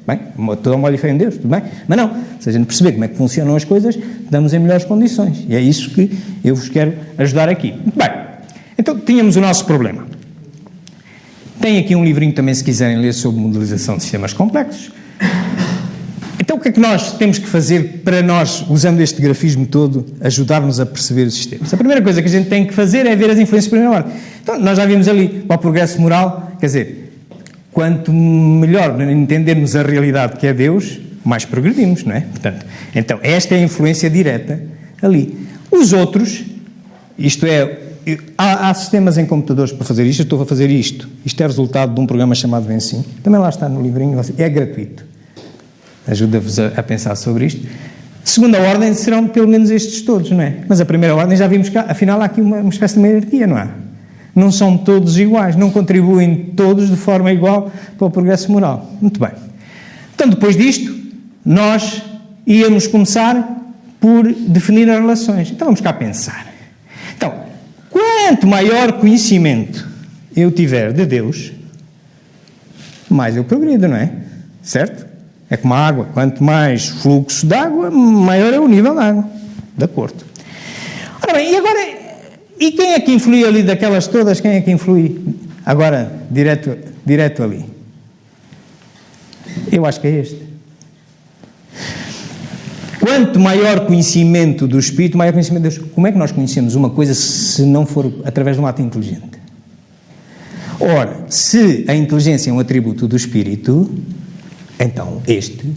Bem, toda uma olho fé em Deus, tudo bem? Mas não, se a gente perceber como é que funcionam as coisas, estamos em melhores condições. E é isso que eu vos quero ajudar aqui. Muito bem, então tínhamos o nosso problema. Tem aqui um livrinho também, se quiserem ler, sobre modelização de sistemas complexos. Então o que é que nós temos que fazer para nós, usando este grafismo todo, ajudar-nos a perceber os sistemas? A primeira coisa que a gente tem que fazer é ver as influências de primeira ordem. Então nós já vimos ali, para o progresso moral, quer dizer, quanto melhor entendermos a realidade que é Deus, mais progredimos, não é? Portanto, então, esta é a influência direta ali. Os outros, isto é, há sistemas em computadores para fazer isto, eu estou a fazer isto. Isto é resultado de um programa chamado Vencim. Também lá está no livrinho, é gratuito. Ajuda-vos a pensar sobre isto. Segunda ordem serão pelo menos estes todos, não é? Mas a primeira ordem já vimos que, afinal, há aqui uma espécie de hierarquia, não é? Não são todos iguais, não contribuem todos de forma igual para o progresso moral. Muito bem. Então, depois disto, nós íamos começar por definir as relações. Então, vamos cá pensar. Então, quanto maior conhecimento eu tiver de Deus, mais eu progredo, não é? Certo? É como a água. Quanto mais fluxo de água, maior é o nível da água. De acordo. Ora bem, e agora... E quem é que influi ali daquelas todas? Quem é que influi agora, direto ali? Eu acho que é este. Quanto maior conhecimento do Espírito, maior conhecimento de Deus. Como é que nós conhecemos uma coisa se não for através de um ato inteligente? Ora, se a inteligência é um atributo do Espírito, então este,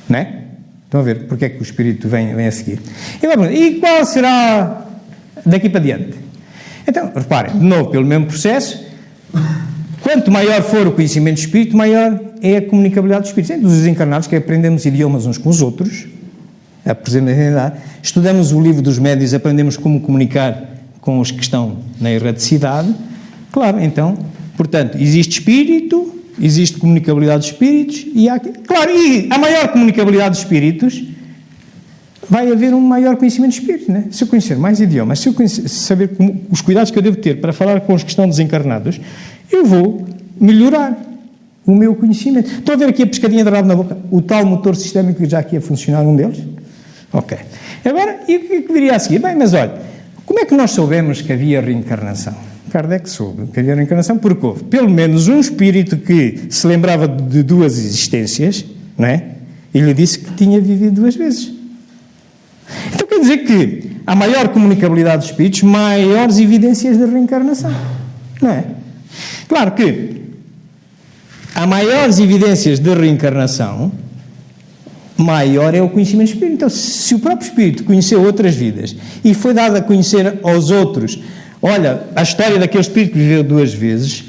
não é? Estão a ver porque é que o Espírito vem a seguir. E qual será... daqui para diante. Então, reparem, de novo, pelo mesmo processo, quanto maior for o conhecimento do Espírito, maior é a comunicabilidade do Espírito. Entre os encarnados, que aprendemos idiomas uns com os outros, apresentamos a identidade, estudamos o livro dos médios, aprendemos como comunicar com os que estão na erraticidade. Claro, então, portanto, existe Espírito, existe comunicabilidade de Espíritos, e há... Claro, e a maior comunicabilidade de Espíritos... vai haver um maior conhecimento de espírito, né? Se eu conhecer mais idiomas, se eu saber os cuidados que eu devo ter para falar com os que estão desencarnados, eu vou melhorar o meu conhecimento. Estão a ver aqui a pescadinha de rabo na boca? O tal motor sistémico que já aqui a funcionar, um deles? Ok. Agora, e o que viria a seguir? Bem, mas olha, como é que nós soubemos que havia reencarnação? Kardec soube que havia reencarnação porque houve pelo menos um espírito que se lembrava de duas existências, não é? E lhe disse que tinha vivido duas vezes. Então quer dizer que há maior comunicabilidade de espíritos, maiores evidências de reencarnação, não é? Claro que há maiores evidências de reencarnação, maior é o conhecimento do espírito. Então, se o próprio espírito conheceu outras vidas e foi dado a conhecer aos outros, olha, a história daquele espírito que viveu duas vezes,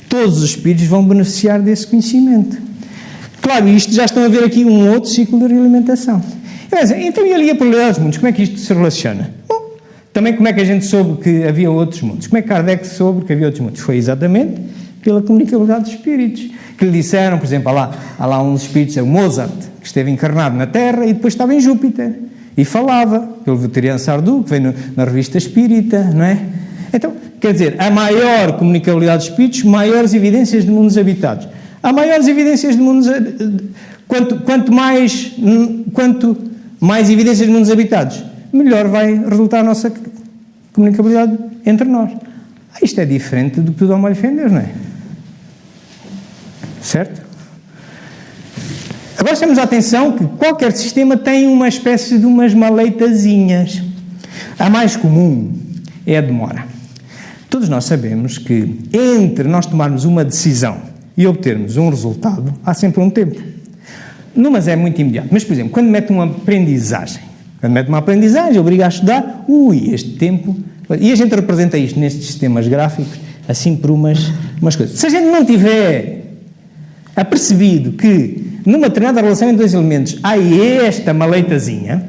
todos os espíritos vão beneficiar desse conhecimento. Claro, isto já estão a ver aqui um outro ciclo de realimentação. Então, e ali a probabilidade dos mundos? Como é que isto se relaciona? Bom, também como é que a gente soube que havia outros mundos? Como é que Kardec soube que havia outros mundos? Foi exatamente pela comunicabilidade dos espíritos, que lhe disseram, por exemplo, há lá uns espíritos, o Mozart, que esteve encarnado na Terra e depois estava em Júpiter, e falava, pelo Veteriano Sardou, que veio na revista Espírita, não é? Então, quer dizer, a maior comunicabilidade dos espíritos, maiores evidências de mundos habitados. Há maiores evidências de mundos... Quanto mais evidências de mundos habitados, melhor vai resultar a nossa comunicabilidade entre nós. Isto é diferente do que tudo ao molho fé em Deus, não é? Certo? Agora temos a atenção que qualquer sistema tem uma espécie de umas maleitazinhas. A mais comum é a demora. Todos nós sabemos que entre nós tomarmos uma decisão e obtermos um resultado, há sempre um tempo. Numas é muito imediato. Mas, por exemplo, quando mete uma aprendizagem, obriga a estudar, este tempo... E a gente representa isto nestes sistemas gráficos, assim por umas coisas. Se a gente não tiver apercebido que numa determinada relação entre dois elementos há esta maleitazinha,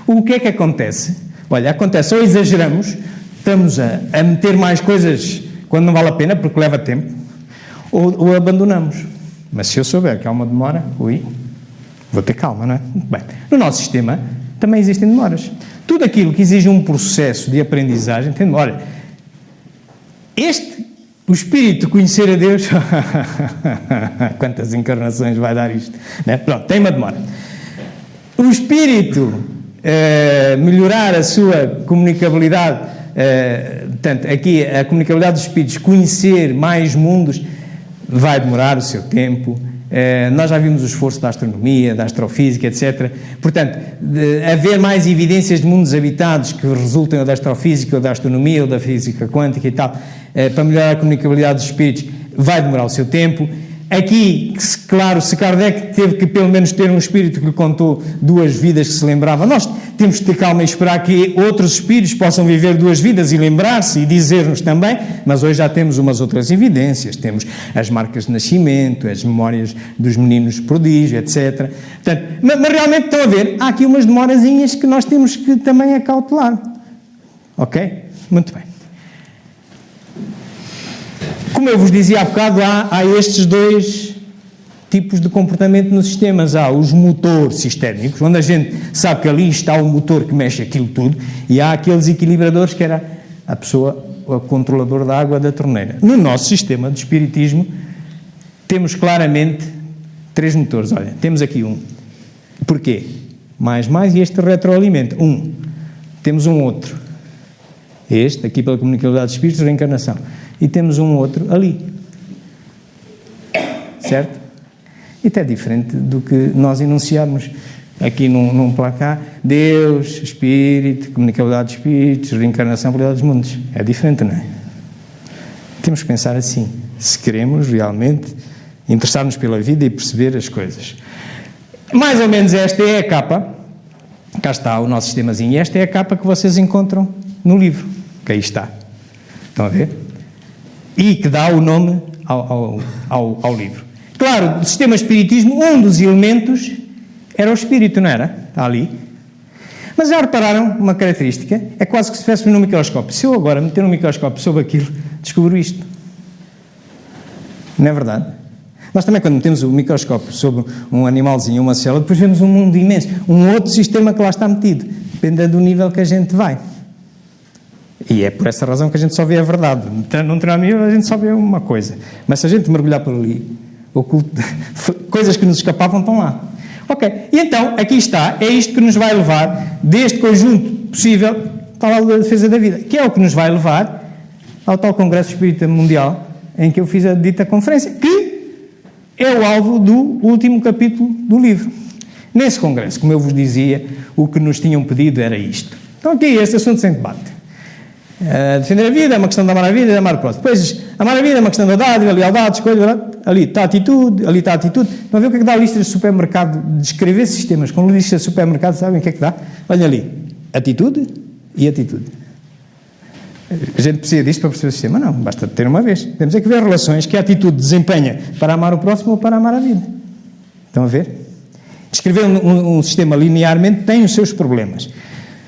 o que é que acontece? Olha, acontece, ou exageramos, estamos a meter mais coisas quando não vale a pena, porque leva tempo, ou abandonamos. Mas se eu souber que há uma demora, vou ter calma, não é? Muito bem. No nosso sistema também existem demoras. Tudo aquilo que exige um processo de aprendizagem tem demora. Olha, este O espírito conhecer a Deus, quantas encarnações vai dar isto? Né? Pronto, tem uma demora. O espírito melhorar a sua comunicabilidade, portanto, aqui a comunicabilidade dos espíritos, conhecer mais mundos, vai demorar o seu tempo. Nós já vimos o esforço da astronomia, da astrofísica, etc. Portanto, haver mais evidências de mundos habitados que resultem ou da astrofísica, ou da astronomia, ou da física quântica e tal, para melhorar a comunicabilidade dos espíritos, vai demorar o seu tempo. Aqui, claro, se Kardec teve que pelo menos ter um espírito que lhe contou 2 vidas que se lembrava, nós temos de ter calma e esperar que outros espíritos possam viver 2 vidas e lembrar-se e dizer-nos também, mas hoje já temos umas outras evidências, temos as marcas de nascimento, as memórias dos meninos prodígio, etc. Portanto, mas realmente estão a ver, há aqui umas demorazinhas que nós temos que também acautelar. Ok? Muito bem. Como eu vos dizia há bocado, há estes 2 tipos de comportamento nos sistemas. Há os motores sistémicos, onde a gente sabe que ali está o motor que mexe aquilo tudo, e há aqueles equilibradores que era a pessoa, o controlador da água da torneira. No nosso sistema de espiritismo, temos claramente 3 motores. Olha, temos aqui um. Porquê? Mais, e este retroalimenta. Temos um outro. Este, aqui pela comunicabilidade de espíritos, reencarnação. E temos um outro ali. Certo? Isto é diferente do que nós enunciarmos aqui num placar. Deus, Espírito, comunicabilidade de espíritos, reencarnação, realidade dos mundos. É diferente, não é? Temos que pensar assim. Se queremos realmente interessar-nos pela vida e perceber as coisas. Mais ou menos esta é a capa. Cá está o nosso sistemazinho. E esta é a capa que vocês encontram no livro. Que aí está. Estão a ver? E que dá o nome ao livro. Claro, do sistema espiritismo, um dos elementos era o espírito, não era? Está ali. Mas já repararam uma característica? É quase que se estivéssemos no microscópio. Se eu agora meter um microscópio sobre aquilo, descubro isto. Não é verdade? Nós também, quando metemos o microscópio sobre um animalzinho, uma célula, depois vemos um mundo imenso, um outro sistema que lá está metido. Depende do nível que a gente vai. E é por essa razão que a gente só vê a verdade. Num treinamento a gente só vê uma coisa. Mas se a gente mergulhar por ali, coisas que nos escapavam estão lá. Ok. E então, aqui está. É isto que nos vai levar, deste conjunto possível, para a defesa da vida. Que é o que nos vai levar ao tal Congresso Espírita Mundial, em que eu fiz a dita conferência, que é o alvo do último capítulo do livro. Nesse congresso, como eu vos dizia, o que nos tinham pedido era isto. Então, aqui este assunto sem debate. Defender a vida é uma questão de amar a vida e de amar o próximo. Depois, amar a vida é uma questão da dádiva, lealdade, escolha, ali está a atitude, ali está a atitude. Não vê o que é que dá a lista de supermercado, descrever sistemas com lista de supermercado, sabem o que é que dá? Olha ali, atitude e atitude. A gente precisa disto para perceber o sistema? Não, basta ter uma vez. Temos é que ver relações que a atitude desempenha para amar o próximo ou para amar a vida. Estão a ver? Descrever um sistema linearmente tem os seus problemas.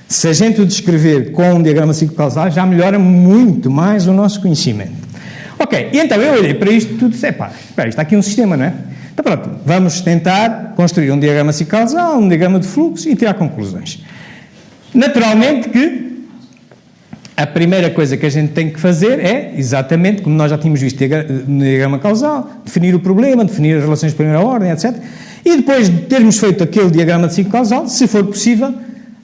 Se a gente o descrever com um diagrama ciclo-causal, já melhora muito mais o nosso conhecimento. Ok, e então eu olhei para isto tudo e disse, espera, isto está aqui um sistema, não é? Então pronto, vamos tentar construir um diagrama ciclo-causal, um diagrama de fluxo e tirar conclusões. Naturalmente que a primeira coisa que a gente tem que fazer é, exatamente, como nós já tínhamos visto no diagrama causal, definir o problema, definir as relações de primeira ordem, etc. E depois de termos feito aquele diagrama de ciclo causal, se for possível,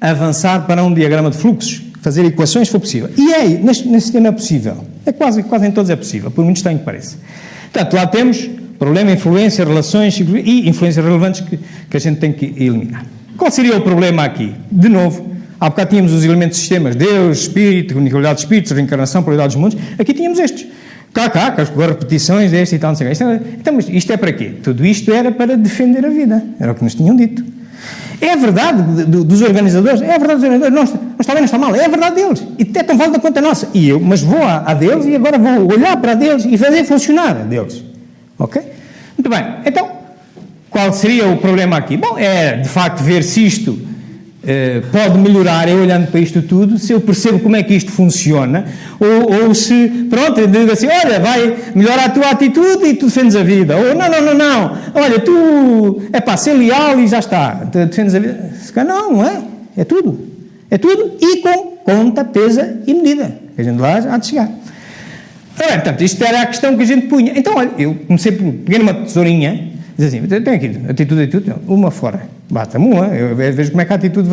avançar para um diagrama de fluxos, fazer equações se for possível. E é, neste sistema é possível. É quase em todos é possível, por muito estranho que pareça. Portanto, lá temos problema, influência, relações e influências relevantes que a gente tem que eliminar. Qual seria o problema aqui? De novo, há bocado tínhamos os elementos de sistemas, Deus, Espírito, comunicabilidade de espíritos, reencarnação, probabilidade dos mundos. Aqui tínhamos estes. Cá, com as repetições deste e tal, não sei o quê. Então, mas isto é para quê? Tudo isto era para defender a vida. Era o que nos tinham dito. É a verdade dos organizadores, é a verdade dos organizadores, não está bem, não está mal, é a verdade deles. E é tão válida quanto a nossa. E eu, mas vou a deles e agora vou olhar para deles e fazer funcionar a deles. Ok? Muito bem. Então, qual seria o problema aqui? Bom, é de facto ver se isto pode melhorar, eu olhando para isto tudo, se eu percebo como é que isto funciona, ou se, pronto, eu digo assim, olha, vai melhorar a tua atitude e tu defendes a vida, ou não, olha, tu, ser leal e já está, defendes a vida, não é tudo, e com conta, pesa e medida, que a gente lá há de chegar. Ora bem, portanto, isto era a questão que a gente punha. Então, olha, eu comecei por pegar uma tesourinha, diz assim, tem aqui, atitude, uma fora, bata-me uma, eu vejo como é que a atitude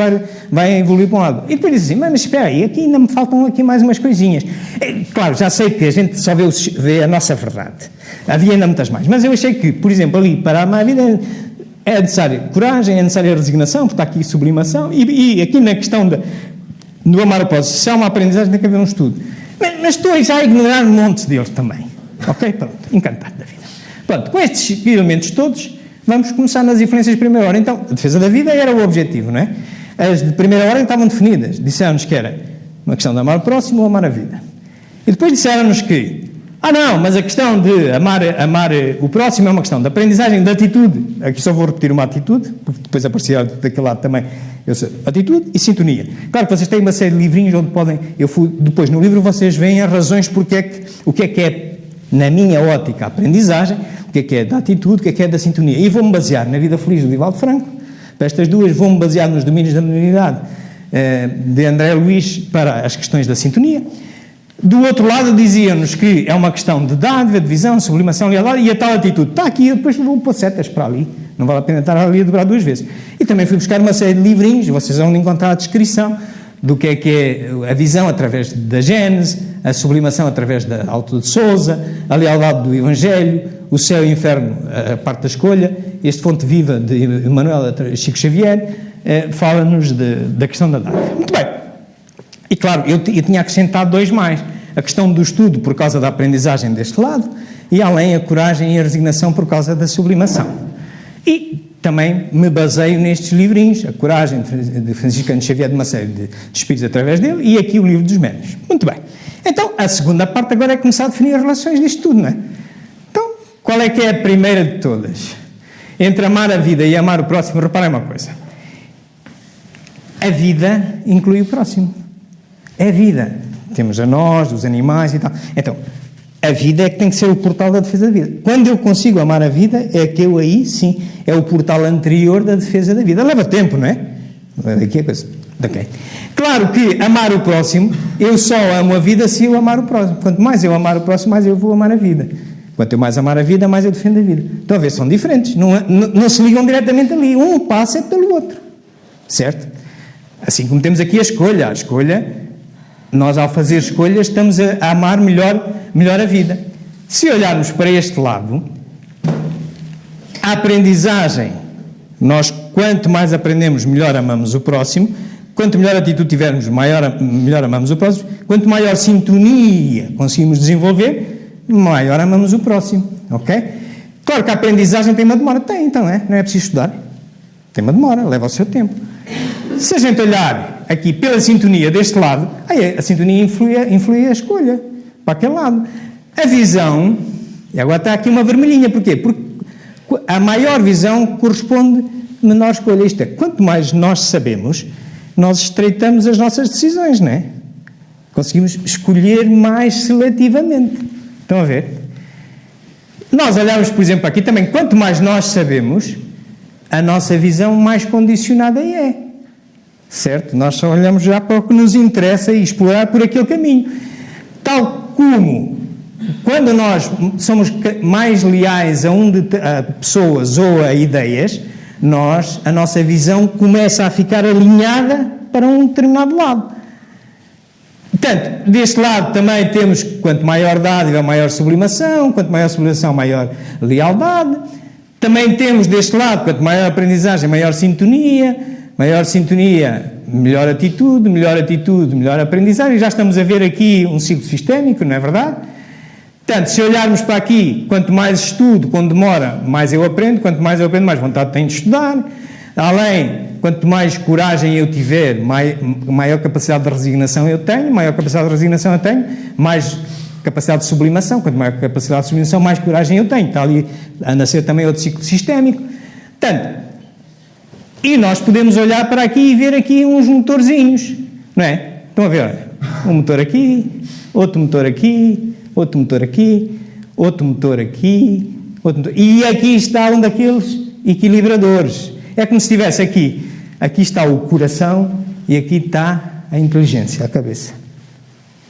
vai evoluir para um lado. E depois diz assim, mas espera aí, aqui ainda me faltam aqui mais umas coisinhas. Claro, já sei que a gente só vê a nossa verdade. Havia ainda muitas mais. Mas eu achei que, por exemplo, ali, para amar a vida, é necessário coragem, é necessária resignação, porque está aqui sublimação, e aqui na questão do amar o próximo, se há uma aprendizagem, tem que haver um estudo. Mas estou já a ignorar montes deles também. Ok? Pronto, encantado da vida. Pronto, com estes elementos todos, vamos começar nas influências de primeira ordem. Então, a defesa da vida era o objetivo, não é? As de primeira ordem estavam definidas. Disseram-nos que era uma questão de amar o próximo ou amar a vida. E depois disseram-nos que, não, mas a questão de amar o próximo é uma questão de aprendizagem, de atitude. Aqui só vou repetir uma atitude, porque depois aparecia daquele lado também. Atitude e sintonia. Claro que vocês têm uma série de livrinhos onde podem... depois no livro vocês veem as razões o que é, na minha ótica, a aprendizagem, o que é da atitude, o que é da sintonia. E vou-me basear na Vida Feliz do Divaldo Franco, para estas duas, vou-me basear nos domínios da modernidade de André Luiz para as questões da sintonia. Do outro lado diziam-nos que é uma questão de dádiva, de visão, sublimação, lealdade, e a tal atitude está aqui, eu depois vou pôr setas para ali, não vale a pena estar ali a dobrar duas vezes. E também fui buscar uma série de livrinhos, vocês vão encontrar a descrição do que é a visão através da Gênese, a sublimação através da Alto de Sousa, a lealdade do Evangelho, o céu e o inferno, a parte da escolha, este Fonte Viva de Emmanuel Chico Xavier, fala-nos da questão da dádiva. Muito bem. E claro, eu tinha acrescentado dois mais. A questão do estudo por causa da aprendizagem deste lado e além a coragem e a resignação por causa da sublimação. E também me baseio nestes livrinhos, a coragem de Franciscano Xavier, de uma série de espíritos através dele, e aqui o livro dos médiuns. Muito bem. Então, a segunda parte agora é começar a definir as relações disto tudo, não é? Então, qual é que é a primeira de todas? Entre amar a vida e amar o próximo, reparem uma coisa. A vida inclui o próximo. É a vida. Temos a nós, os animais e tal. Então, a vida é que tem que ser o portal da defesa da vida. Quando eu consigo amar a vida, é que eu aí, sim, é o portal anterior da defesa da vida. Leva tempo, não é? Daqui a coisa. Okay. Claro que amar o próximo, eu só amo a vida se eu amar o próximo. Quanto mais eu amar o próximo, mais eu vou amar a vida. Quanto eu mais amar a vida, mais eu defendo a vida. Então, a ver, são diferentes. Não se ligam diretamente ali. Um passa pelo outro. Certo? Assim como temos aqui a escolha. A escolha... Nós, ao fazer escolhas, estamos a amar melhor a vida. Se olharmos para este lado, a aprendizagem, nós, quanto mais aprendemos, melhor amamos o próximo. Quanto melhor atitude tivermos, melhor amamos o próximo. Quanto maior sintonia conseguimos desenvolver, maior amamos o próximo. Ok? Claro que a aprendizagem tem uma demora. Tem, então, não é preciso estudar. Tem uma demora, leva o seu tempo. Se a gente olhar aqui pela sintonia deste lado, a sintonia influi a escolha para aquele lado. A visão, e agora está aqui uma vermelhinha, porquê? Porque a maior visão corresponde a menor escolha. Isto é, quanto mais nós sabemos, nós estreitamos as nossas decisões, não é? Conseguimos escolher mais seletivamente. Estão a ver? Nós olhamos, por exemplo, aqui também, quanto mais nós sabemos, a nossa visão mais condicionada é. Certo? Nós só olhamos já para o que nos interessa e explorar por aquele caminho. Tal como, quando nós somos mais leais a pessoas ou a ideias, a nossa visão começa a ficar alinhada para um determinado lado. Portanto, deste lado também temos, quanto maior dádiva, maior sublimação, quanto maior sublimação, maior lealdade. Também temos deste lado, quanto maior aprendizagem, maior sintonia, melhor atitude, melhor aprendizagem. Já estamos a ver aqui um ciclo sistémico, não é verdade? Portanto, se olharmos para aqui, quanto mais estudo, quando demora, mais eu aprendo, quanto mais eu aprendo, mais vontade tenho de estudar. Além, quanto mais coragem eu tiver, maior capacidade de resignação eu tenho, mais capacidade de sublimação, quanto maior capacidade de sublimação, mais coragem eu tenho. Está ali a nascer também outro ciclo sistémico. Portanto, e nós podemos olhar para aqui e ver aqui uns motorzinhos, não é? Estão a ver? Olha, um motor aqui, outro motor aqui, outro motor aqui, outro motor aqui, outro motor... E aqui está um daqueles equilibradores. É como se estivesse aqui. Aqui está o coração e aqui está a inteligência, a cabeça.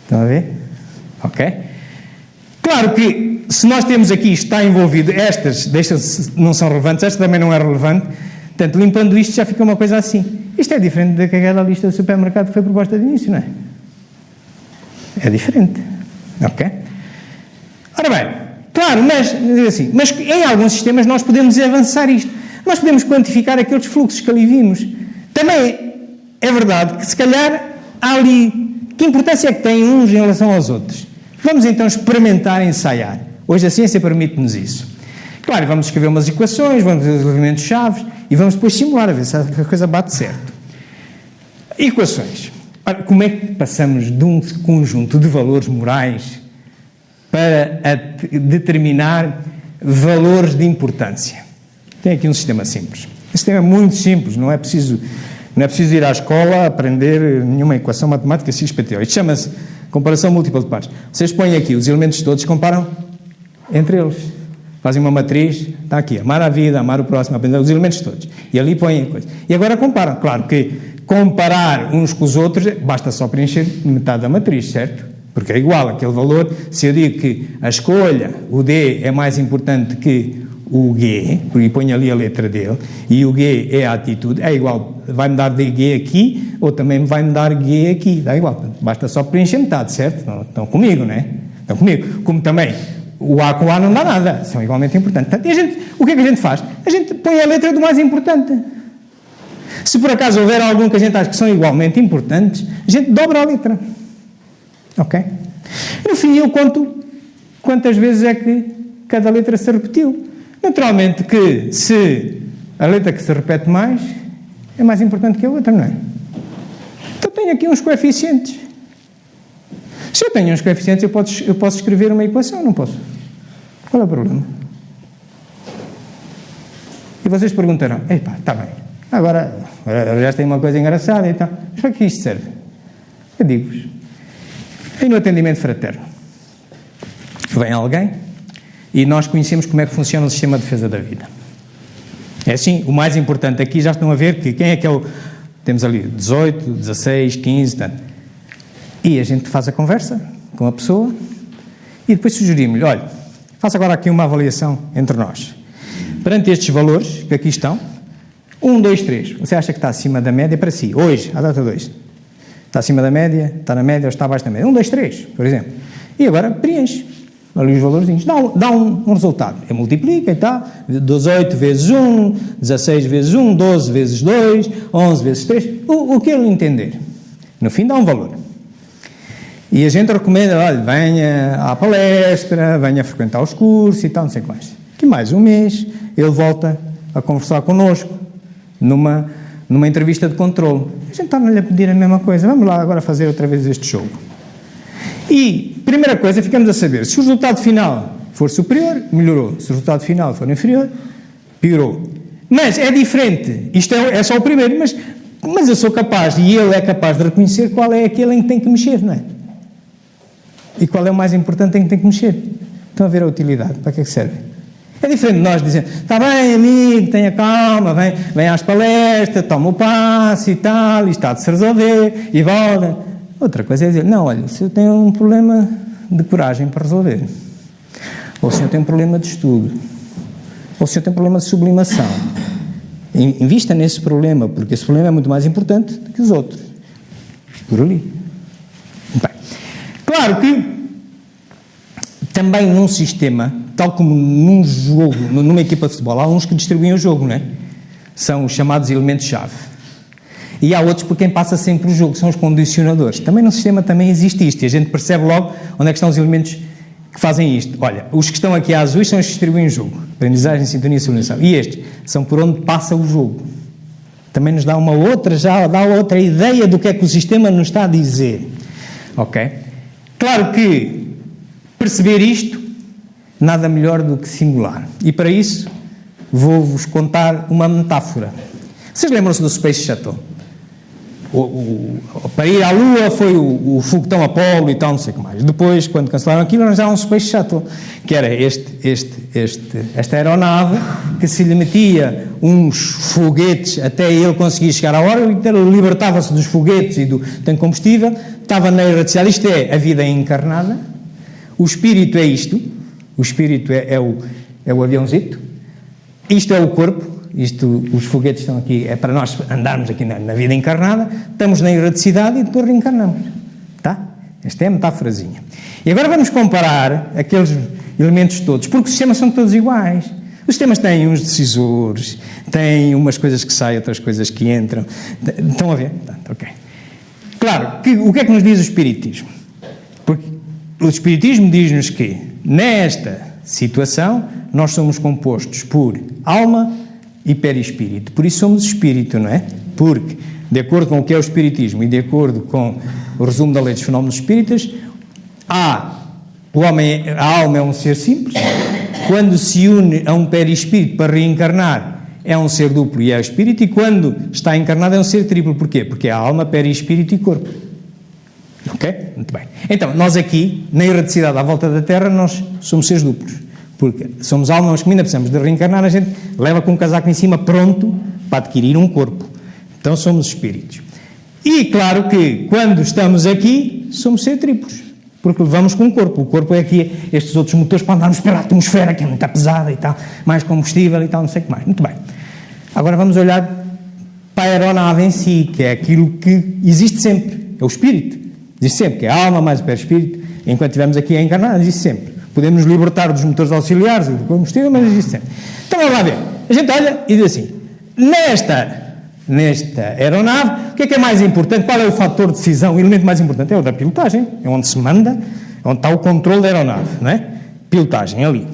Estão a ver? Ok? Claro que, se nós temos aqui, está envolvido, estas não são relevantes, esta também não é relevante, portanto, limpando isto já fica uma coisa assim. Isto é diferente daquela lista do supermercado que foi proposta de início, não é? É diferente, ok? Ora bem, claro, mas em alguns sistemas nós podemos avançar isto. Nós podemos quantificar aqueles fluxos que ali vimos. Também é verdade que, se calhar, há ali... Que importância é que têm uns em relação aos outros? Vamos então experimentar, ensaiar. Hoje a ciência permite-nos isso. Claro, vamos escrever umas equações, vamos ver os elementos-chave e vamos depois simular, a ver se a coisa bate certo. Equações. Ora, como é que passamos de um conjunto de valores morais para determinar valores de importância? Tem aqui um sistema simples. Um sistema muito simples, não é preciso ir à escola aprender nenhuma equação matemática XPTO. Isto chama-se comparação múltipla de pares. Vocês põem aqui os elementos todos, comparam entre eles. Fazem uma matriz, está aqui, amar a vida, amar o próximo, aprender os elementos todos. E ali põem a coisa. E agora comparam. Claro que comparar uns com os outros, basta só preencher metade da matriz, certo? Porque é igual aquele valor. Se eu digo que a escolha, o D, é mais importante que o G, porque ponho ali a letra dele, e o G é a atitude, é igual, vai-me dar G aqui, ou também vai-me dar G aqui, dá igual, basta só preencher metade, certo? Estão comigo, não é? Estão comigo. Como também o A com o A não dá nada, são igualmente importantes. Portanto, o que é que a gente faz? A gente põe a letra do mais importante. Se por acaso houver algum que a gente acha que são igualmente importantes, a gente dobra a letra. Ok? No fim, eu conto quantas vezes é que cada letra se repetiu. Naturalmente que, se a letra que se repete mais é mais importante que a outra, não é? Então tenho aqui uns coeficientes. Se eu tenho uns coeficientes, eu posso escrever uma equação, não posso? Qual é o problema? E vocês perguntarão, está bem, agora já tem uma coisa engraçada e tal, mas para que isto serve? Eu digo-vos, aí no atendimento fraterno, vem alguém e nós conhecemos como é que funciona o sistema de defesa da vida. É assim, o mais importante aqui, já estão a ver que quem é que é o... Temos ali 18, 16, 15, tanto. E a gente faz a conversa com a pessoa e depois sugerimos-lhe, olha, faça agora aqui uma avaliação entre nós. Perante estes valores que aqui estão, 1, 2, 3, você acha que está acima da média para si, hoje, à data 2? Está acima da média, está na média ou está abaixo da média? 1, 2, 3, por exemplo. E agora preenche ali os valorzinhos, dá um resultado. Eu multiplico e tal, 18 vezes 1, 16 vezes 1, 12 vezes 2, 11 vezes 3, o que ele entender. No fim dá um valor. E a gente recomenda, olha, venha à palestra, venha frequentar os cursos e tal, não sei o que mais. Que mais um mês ele volta a conversar connosco numa entrevista de controle. A gente está-lhe a pedir a mesma coisa, vamos lá agora fazer outra vez este jogo. E, primeira coisa, ficamos a saber, se o resultado final for superior, melhorou. Se o resultado final for inferior, piorou. Mas é diferente, isto é só o primeiro, mas eu sou capaz, e ele é capaz de reconhecer qual é aquele em que tem que mexer, não é? E qual é o mais importante em que tem que mexer. Estão a ver a utilidade, para que é que serve? É diferente de nós dizermos, está bem, amigo, tenha calma, vem às palestras, toma o passe e tal, isto está de se resolver, e volta. Outra coisa é dizer, não, olha, se eu tenho um problema de coragem para resolver, ou se eu tenho um problema de estudo, ou se eu tenho um problema de sublimação, invista nesse problema, porque esse problema é muito mais importante do que os outros. Por ali. Bem, claro que também num sistema, tal como num jogo, numa equipa de futebol, há uns que distribuem o jogo, não é? São os chamados elementos-chave. E há outros por quem passa sempre o jogo, são os condicionadores. Também no sistema também existe isto, e a gente percebe logo onde é que estão os elementos que fazem isto. Olha, os que estão aqui azuis são os que distribuem o jogo. Aprendizagem, sintonia e sublimação. E estes são por onde passa o jogo. Também nos dá outra ideia do que é que o sistema nos está a dizer. Ok? Claro que perceber isto, nada melhor do que simular. E para isso, vou-vos contar uma metáfora. Vocês lembram-se do Space Shuttle? Para ir à Lua foi o foguetão Apollo e tal, não sei o que mais. Depois, quando cancelaram aquilo, arranjaram um Space Shuttle, que era esta aeronave que se lhe metia uns foguetes até ele conseguir chegar à órbita, libertava-se dos foguetes e do tanque combustível, estava na aeronauticidade. Isto é a vida encarnada, o espírito é isto, o espírito é o aviãozito, isto é o corpo, os foguetes estão aqui, é para nós andarmos aqui na vida encarnada, estamos na erradicidade e depois reencarnamos. Tá? Esta é a metáforazinha. E agora vamos comparar aqueles elementos todos, porque os sistemas são todos iguais. Os sistemas têm uns decisores, têm umas coisas que saem, outras coisas que entram. Estão a ver? Ok. Claro, o que é que nos diz o Espiritismo? Porque o Espiritismo diz-nos que, nesta situação, nós somos compostos por alma e perispírito. Por isso somos espírito, não é? Porque, de acordo com o que é o Espiritismo e de acordo com o resumo da lei dos fenómenos espíritas, a alma é um ser simples. Quando se une a um perispírito para reencarnar, é um ser duplo e é o espírito, e quando está encarnado é um ser triplo. Porquê? Porque é a alma, perispírito e corpo. Ok? Muito bem. Então, nós aqui, na erradicidade à volta da Terra, nós somos seres duplos. Porque somos alma, mas como ainda precisamos de reencarnar, a gente leva com um casaco em cima pronto para adquirir um corpo. Então somos espíritos. E claro que, quando estamos aqui, somos seres triplos. Porque levamos com o corpo. O corpo é aqui, estes outros motores para andarmos pela atmosfera, que é muito pesada e tal, mais combustível e tal, não sei o que mais. Muito bem. Agora vamos olhar para a aeronave em si, que é aquilo que existe sempre. É o espírito. Existe sempre, que é a alma mais o perispírito. Enquanto estivermos aqui a encarnar, existe sempre. Podemos nos libertar dos motores auxiliares e do combustível, mas existe sempre. Então vamos lá ver. A gente olha e diz assim, nesta aeronave, o que é mais importante? Qual é o fator de decisão? O elemento mais importante é o da pilotagem, é onde se manda, é onde está o controle da aeronave, não é? Pilotagem, ali.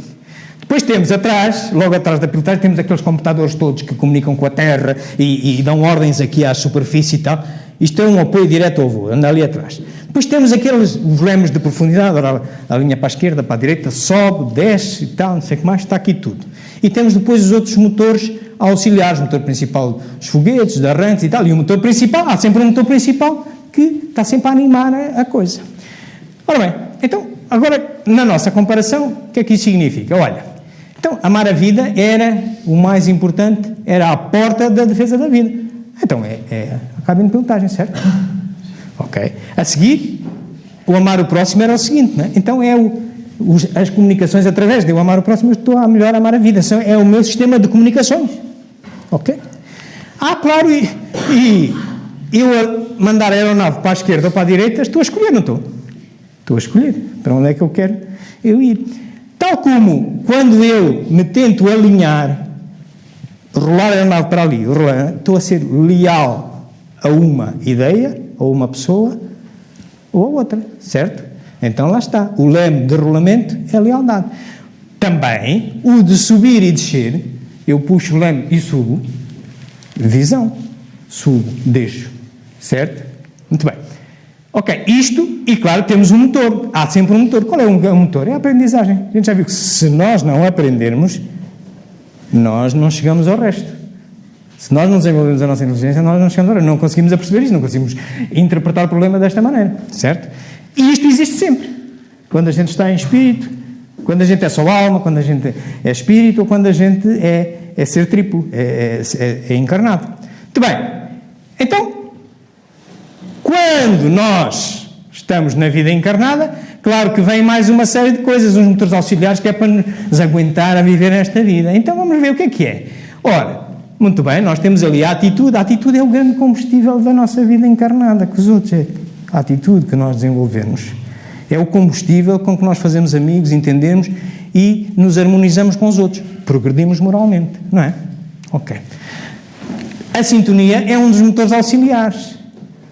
Depois temos atrás, logo atrás da pilotagem, temos aqueles computadores todos que comunicam com a Terra e dão ordens aqui à superfície e tal. Isto é um apoio direto ao voo, anda ali atrás. Depois temos os lemos de profundidade, a linha para a esquerda, para a direita, sobe, desce e tal, não sei o que mais, está aqui tudo. E temos depois os outros motores auxiliares, o motor principal dos foguetes, de arranques e tal, e o motor principal, há sempre um motor principal que está sempre a animar a coisa. Ora bem, então, agora, na nossa comparação, o que é que isso significa? Olha, então, amar a vida era o mais importante, era a porta da defesa da vida. Então, é a cabine de pilotagem, certo? Ok. A seguir, o amar o próximo era o seguinte, não é? Então, as comunicações através de eu amar o próximo, eu estou a melhor amar a vida. É o meu sistema de comunicações. Ok? Claro, e eu mandar a aeronave para a esquerda ou para a direita, estou a escolher, não estou? Estou a escolher para onde é que eu quero ir. Tal como quando eu me tento alinhar, rolar a aeronave para ali, estou a ser leal a uma ideia, ou uma pessoa, ou a outra, certo? Então lá está. O leme de rolamento é lealdade. Também, o de subir e descer, eu puxo o leme e subo, visão. Subo, deixo. Certo? Muito bem. Ok, isto, e claro, temos um motor. Há sempre um motor. Qual é o motor? É a aprendizagem. A gente já viu que se nós não aprendermos, nós não chegamos ao resto. Se nós não desenvolvemos a nossa inteligência, nós não chegamos ao resto. Não conseguimos perceber isto, não conseguimos interpretar o problema desta maneira. Certo? E isto existe sempre. Quando a gente está em espírito, quando a gente é só alma, quando a gente é espírito, ou quando a gente é ser triplo, é encarnado. Muito bem. Então, quando nós estamos na vida encarnada, claro que vem mais uma série de coisas, uns motores auxiliares, que é para nos aguentar a viver nesta vida. Então vamos ver o que é. Ora, muito bem, nós temos ali a atitude. A atitude é o grande combustível da nossa vida encarnada, que os outros é a atitude que nós desenvolvemos. É o combustível com que nós fazemos amigos, entendemos e nos harmonizamos com os outros. Progredimos moralmente, não é? Ok. A sintonia é um dos motores auxiliares,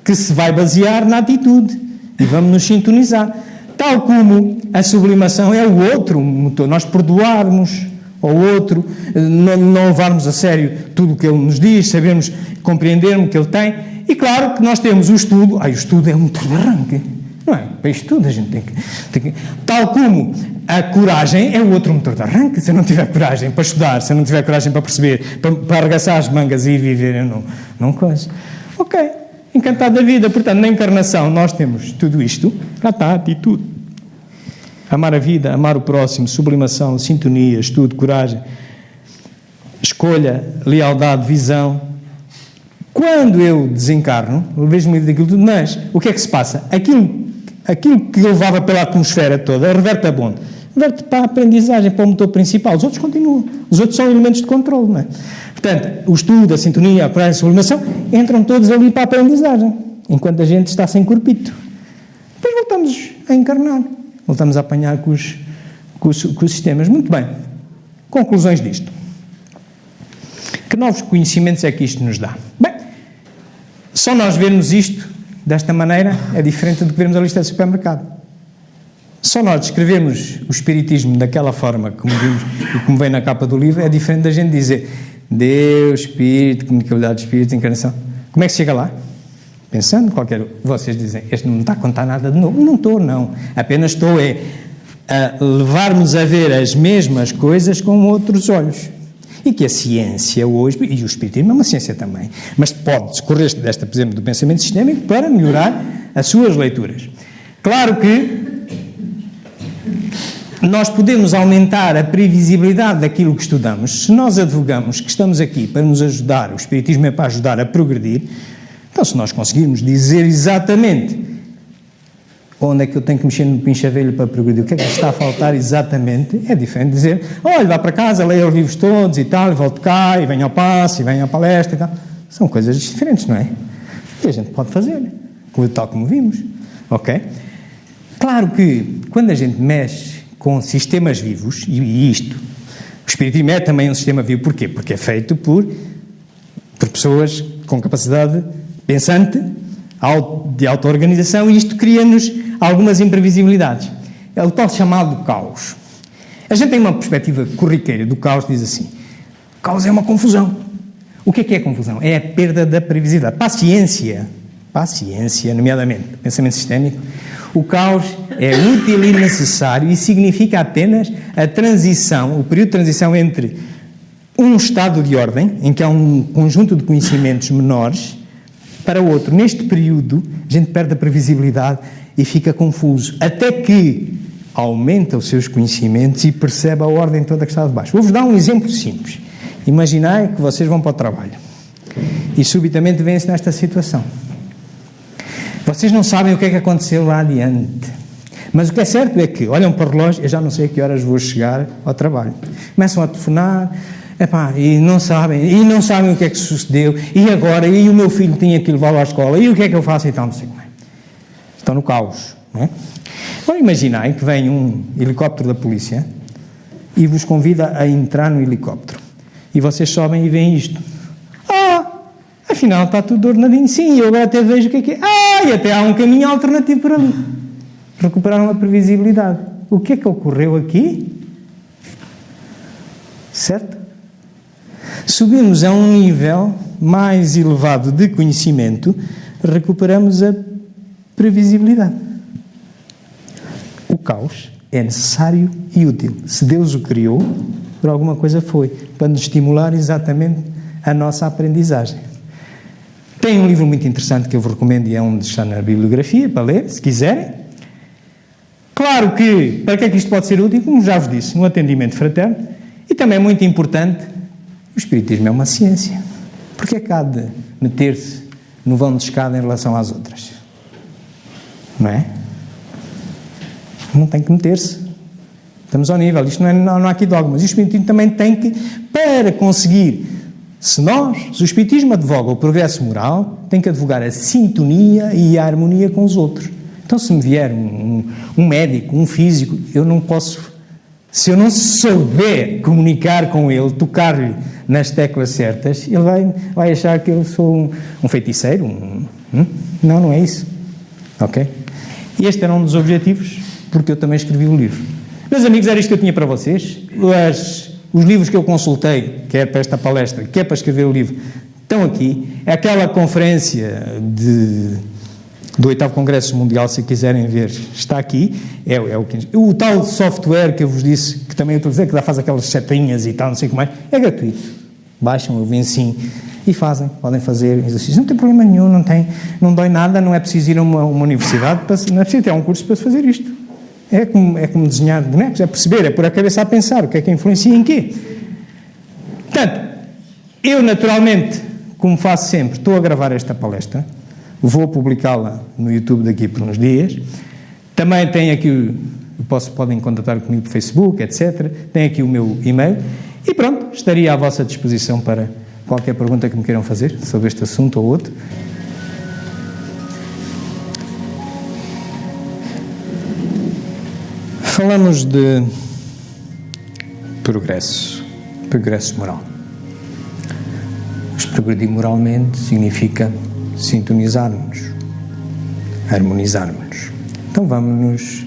que se vai basear na atitude e vamos nos sintonizar. Tal como a sublimação é o outro motor, nós perdoarmos ao outro, não levarmos a sério tudo o que ele nos diz, sabermos, compreendermos o que ele tem. E claro que nós temos o estudo, o estudo é o motor de arranque, não é? Para isto tudo a gente tem que... Tal como a coragem é o outro motor de arranque. Se eu não tiver coragem para estudar, se eu não tiver coragem para perceber, para arregaçar as mangas e viver, eu não coisa. Ok. Encantado da vida. Portanto, na encarnação nós temos tudo isto. Lá está a atitude. Amar a vida, amar o próximo, sublimação, sintonia, estudo, coragem, escolha, lealdade, visão. Quando eu desencarno, eu vejo-me daquilo tudo, mas o que é que se passa? Aquilo que levava pela atmosfera toda, reverte a onde? Reverte para a aprendizagem, para o motor principal. Os outros continuam. Os outros são elementos de controle, não é? Portanto, o estudo, a sintonia, a prática, a sublimação, entram todos ali para a aprendizagem, enquanto a gente está sem corpito. Depois voltamos a encarnar, voltamos a apanhar com os sistemas. Muito bem. Conclusões disto. Que novos conhecimentos é que isto nos dá? Bem, só nós vermos isto desta maneira é diferente do que vermos a lista do supermercado. Só nós descrevemos o espiritismo daquela forma, como vimos e como vem na capa do livro, é diferente da gente dizer Deus, Espírito, comunicabilidade de Espírito, encarnação. Como é que se chega lá? Pensando, vocês dizem, este não me está a contar nada de novo. Não estou, não. Apenas estou a levar-nos a ver as mesmas coisas com outros olhos. E que a ciência hoje, e o espiritismo é uma ciência também, mas pode decorrer desta, por exemplo, do pensamento sistémico para melhorar as suas leituras. Claro que nós podemos aumentar a previsibilidade daquilo que estudamos se nós advogamos que estamos aqui para nos ajudar, o espiritismo é para ajudar a progredir. Então, se nós conseguirmos dizer exatamente onde é que eu tenho que mexer no pinchavelho para progredir, o que é que está a faltar exatamente, é diferente de dizer, olha, vá para casa, leia os livros todos e tal, e volte cá, e venha ao passe, e venha à palestra e tal. São coisas diferentes, não é? E a gente pode fazer, tal como vimos, ok? Claro que, quando a gente mexe com sistemas vivos, e isto, o espiritismo é também um sistema vivo, porquê? Porque é feito por pessoas com capacidade pensante, de auto-organização, e isto cria-nos algumas imprevisibilidades. É o tal chamado caos. A gente tem uma perspectiva corriqueira do caos, diz assim, caos é uma confusão. O que é confusão? É a perda da previsibilidade. Para a ciência, nomeadamente, pensamento sistémico, o caos é útil e necessário e significa apenas a transição, o período de transição entre um estado de ordem, em que há um conjunto de conhecimentos menores, para outro. Neste período, a gente perde a previsibilidade e fica confuso, até que aumenta os seus conhecimentos e percebe a ordem toda que está de baixo. Vou-vos dar um exemplo simples. Imaginai que vocês vão para o trabalho e subitamente vêm-se nesta situação. Vocês não sabem o que é que aconteceu lá adiante, mas o que é certo é que olham para o relógio, eu já não sei a que horas vou chegar ao trabalho. Começam a telefonar, e não sabem o que é que sucedeu, e agora, e o meu filho tinha que levá-lo à escola, e o que é que eu faço, então não sei como é. Estão no caos, não é? Agora imaginai que vem um helicóptero da polícia e vos convida a entrar no helicóptero, e vocês sobem e veem isto. Afinal está tudo ordenadinho, sim, eu agora até vejo o que é. E até há um caminho alternativo por ali. Recuperaram a previsibilidade. O que é que ocorreu aqui? Certo? Subimos a um nível mais elevado de conhecimento, recuperamos a previsibilidade. O caos é necessário e útil. Se Deus o criou, por alguma coisa foi, para nos estimular exatamente a nossa aprendizagem. Tem um livro muito interessante que eu vos recomendo e é um que está na bibliografia, para ler, se quiserem. Claro que, para que é que isto pode ser útil? Como já vos disse, no atendimento fraterno, e também é muito importante, o espiritismo é uma ciência. Porque é que há de meter-se no vão de escada em relação às outras? Não é? Não tem que meter-se. Estamos ao nível, isto não há aqui dogmas. E o espiritismo também tem que, para conseguir, se o espiritismo advoga o progresso moral, tem que advogar a sintonia e a harmonia com os outros. Então, se me vier um médico, um físico, eu não posso, se eu não souber comunicar com ele, tocar-lhe nas teclas certas, ele vai achar que eu sou um feiticeiro. Não é isso. Ok? E este era um dos objetivos, porque eu também escrevi o livro. Meus amigos, era isto que eu tinha para vocês. Os livros que eu consultei, quer para esta palestra, quer para escrever o livro, estão aqui. É aquela conferência do 8º Congresso Mundial, se quiserem ver, está aqui. O tal software que eu vos disse, que também eu estou a dizer, que faz aquelas setinhas e tal, não sei como é gratuito. Baixam o Vincim e podem fazer exercícios. Não tem problema nenhum, não dói nada, não é preciso ir a uma universidade, não é preciso ter um curso para fazer isto. É como desenhar bonecos, é perceber, é pôr a cabeça a pensar o que é que influencia em quê. Portanto, eu naturalmente, como faço sempre, estou a gravar esta palestra, vou publicá-la no YouTube daqui por uns dias, Também tem aqui, podem contatar comigo por Facebook, etc. Tem aqui o meu e-mail. E pronto, estaria à vossa disposição para qualquer pergunta que me queiram fazer sobre este assunto ou outro. Falamos de progresso moral. Mas progredir moralmente significa sintonizar-nos, harmonizar-nos. Então vamos nos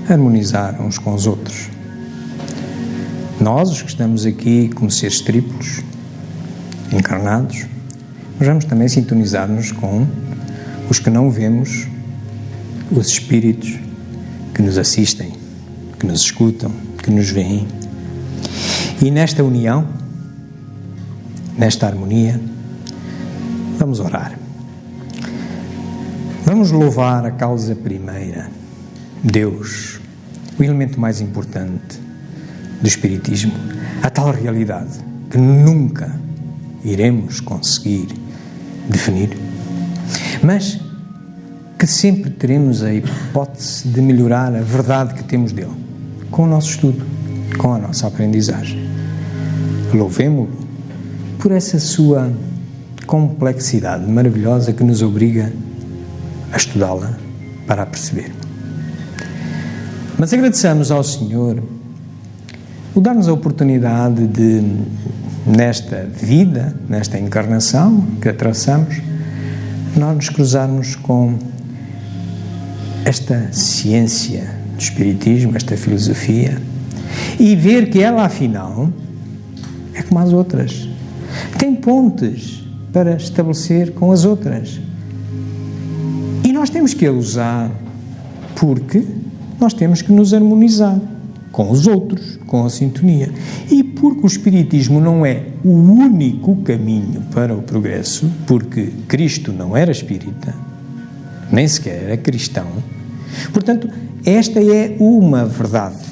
harmonizar uns com os outros. Nós, os que estamos aqui como seres triplos, encarnados, mas vamos também sintonizar-nos com os que não vemos, os espíritos que nos assistem, que nos escutam, que nos veem. E nesta união, nesta harmonia, vamos orar. Vamos louvar a causa primeira, Deus, o elemento mais importante do Espiritismo, a tal realidade que nunca iremos conseguir definir, mas que sempre teremos a hipótese de melhorar a verdade que temos dele, com o nosso estudo, com a nossa aprendizagem. Louvemo-lo por essa sua complexidade maravilhosa que nos obriga a estudá-la para a perceber. Mas agradeçamos ao Senhor o dar-nos a oportunidade de, nesta vida, nesta encarnação que atravessamos, nós nos cruzarmos com esta ciência do Espiritismo, esta filosofia, e ver que ela, afinal, é como as outras. Tem pontes para estabelecer com as outras. E nós temos que a usar porque nós temos que nos harmonizar com os outros, com a sintonia. E porque o Espiritismo não é o único caminho para o progresso, porque Cristo não era espírita, nem sequer era cristão. Portanto, esta é uma verdade.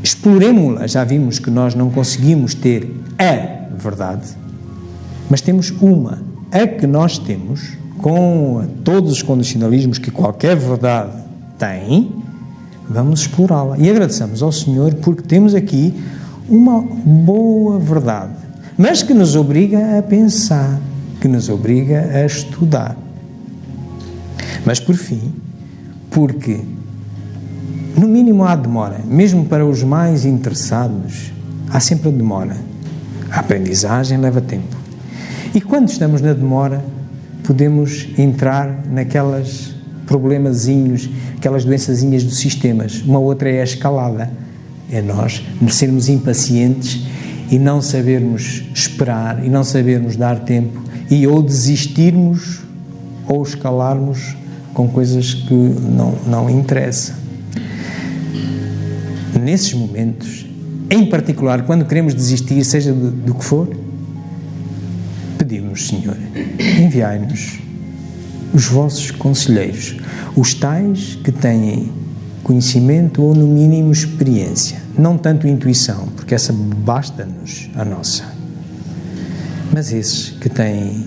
Exploremo-la. Já vimos que nós não conseguimos ter a verdade, mas temos uma. A que nós temos, com todos os condicionalismos que qualquer verdade tem, vamos explorá-la. E agradeçamos ao Senhor porque temos aqui uma boa verdade, mas que nos obriga a pensar, que nos obriga a estudar. Mas, por fim, porque, no mínimo, há demora. Mesmo para os mais interessados, há sempre a demora. A aprendizagem leva tempo. E quando estamos na demora, podemos entrar naquelas problemazinhos, aquelas doençazinhas dos sistemas. Uma outra é a escalada. É nós sermos impacientes e não sabermos esperar e não sabermos dar tempo e ou desistirmos ou escalarmos com coisas que não interessam. Nesses momentos, em particular, quando queremos desistir, seja do que for, pedimos, Senhor, enviai-nos os vossos conselheiros, os tais que têm conhecimento ou, no mínimo, experiência. Não tanto intuição, porque essa basta-nos a nossa. Mas esses que têm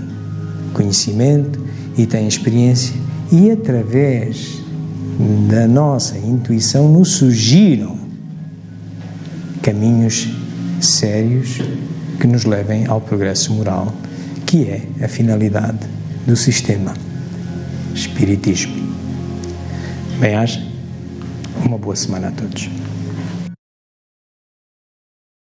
conhecimento e têm experiência e, através da nossa intuição, nos sugiram caminhos sérios que nos levem ao progresso moral, que é a finalidade do sistema Espiritismo. Bem-aja, uma boa semana a todos.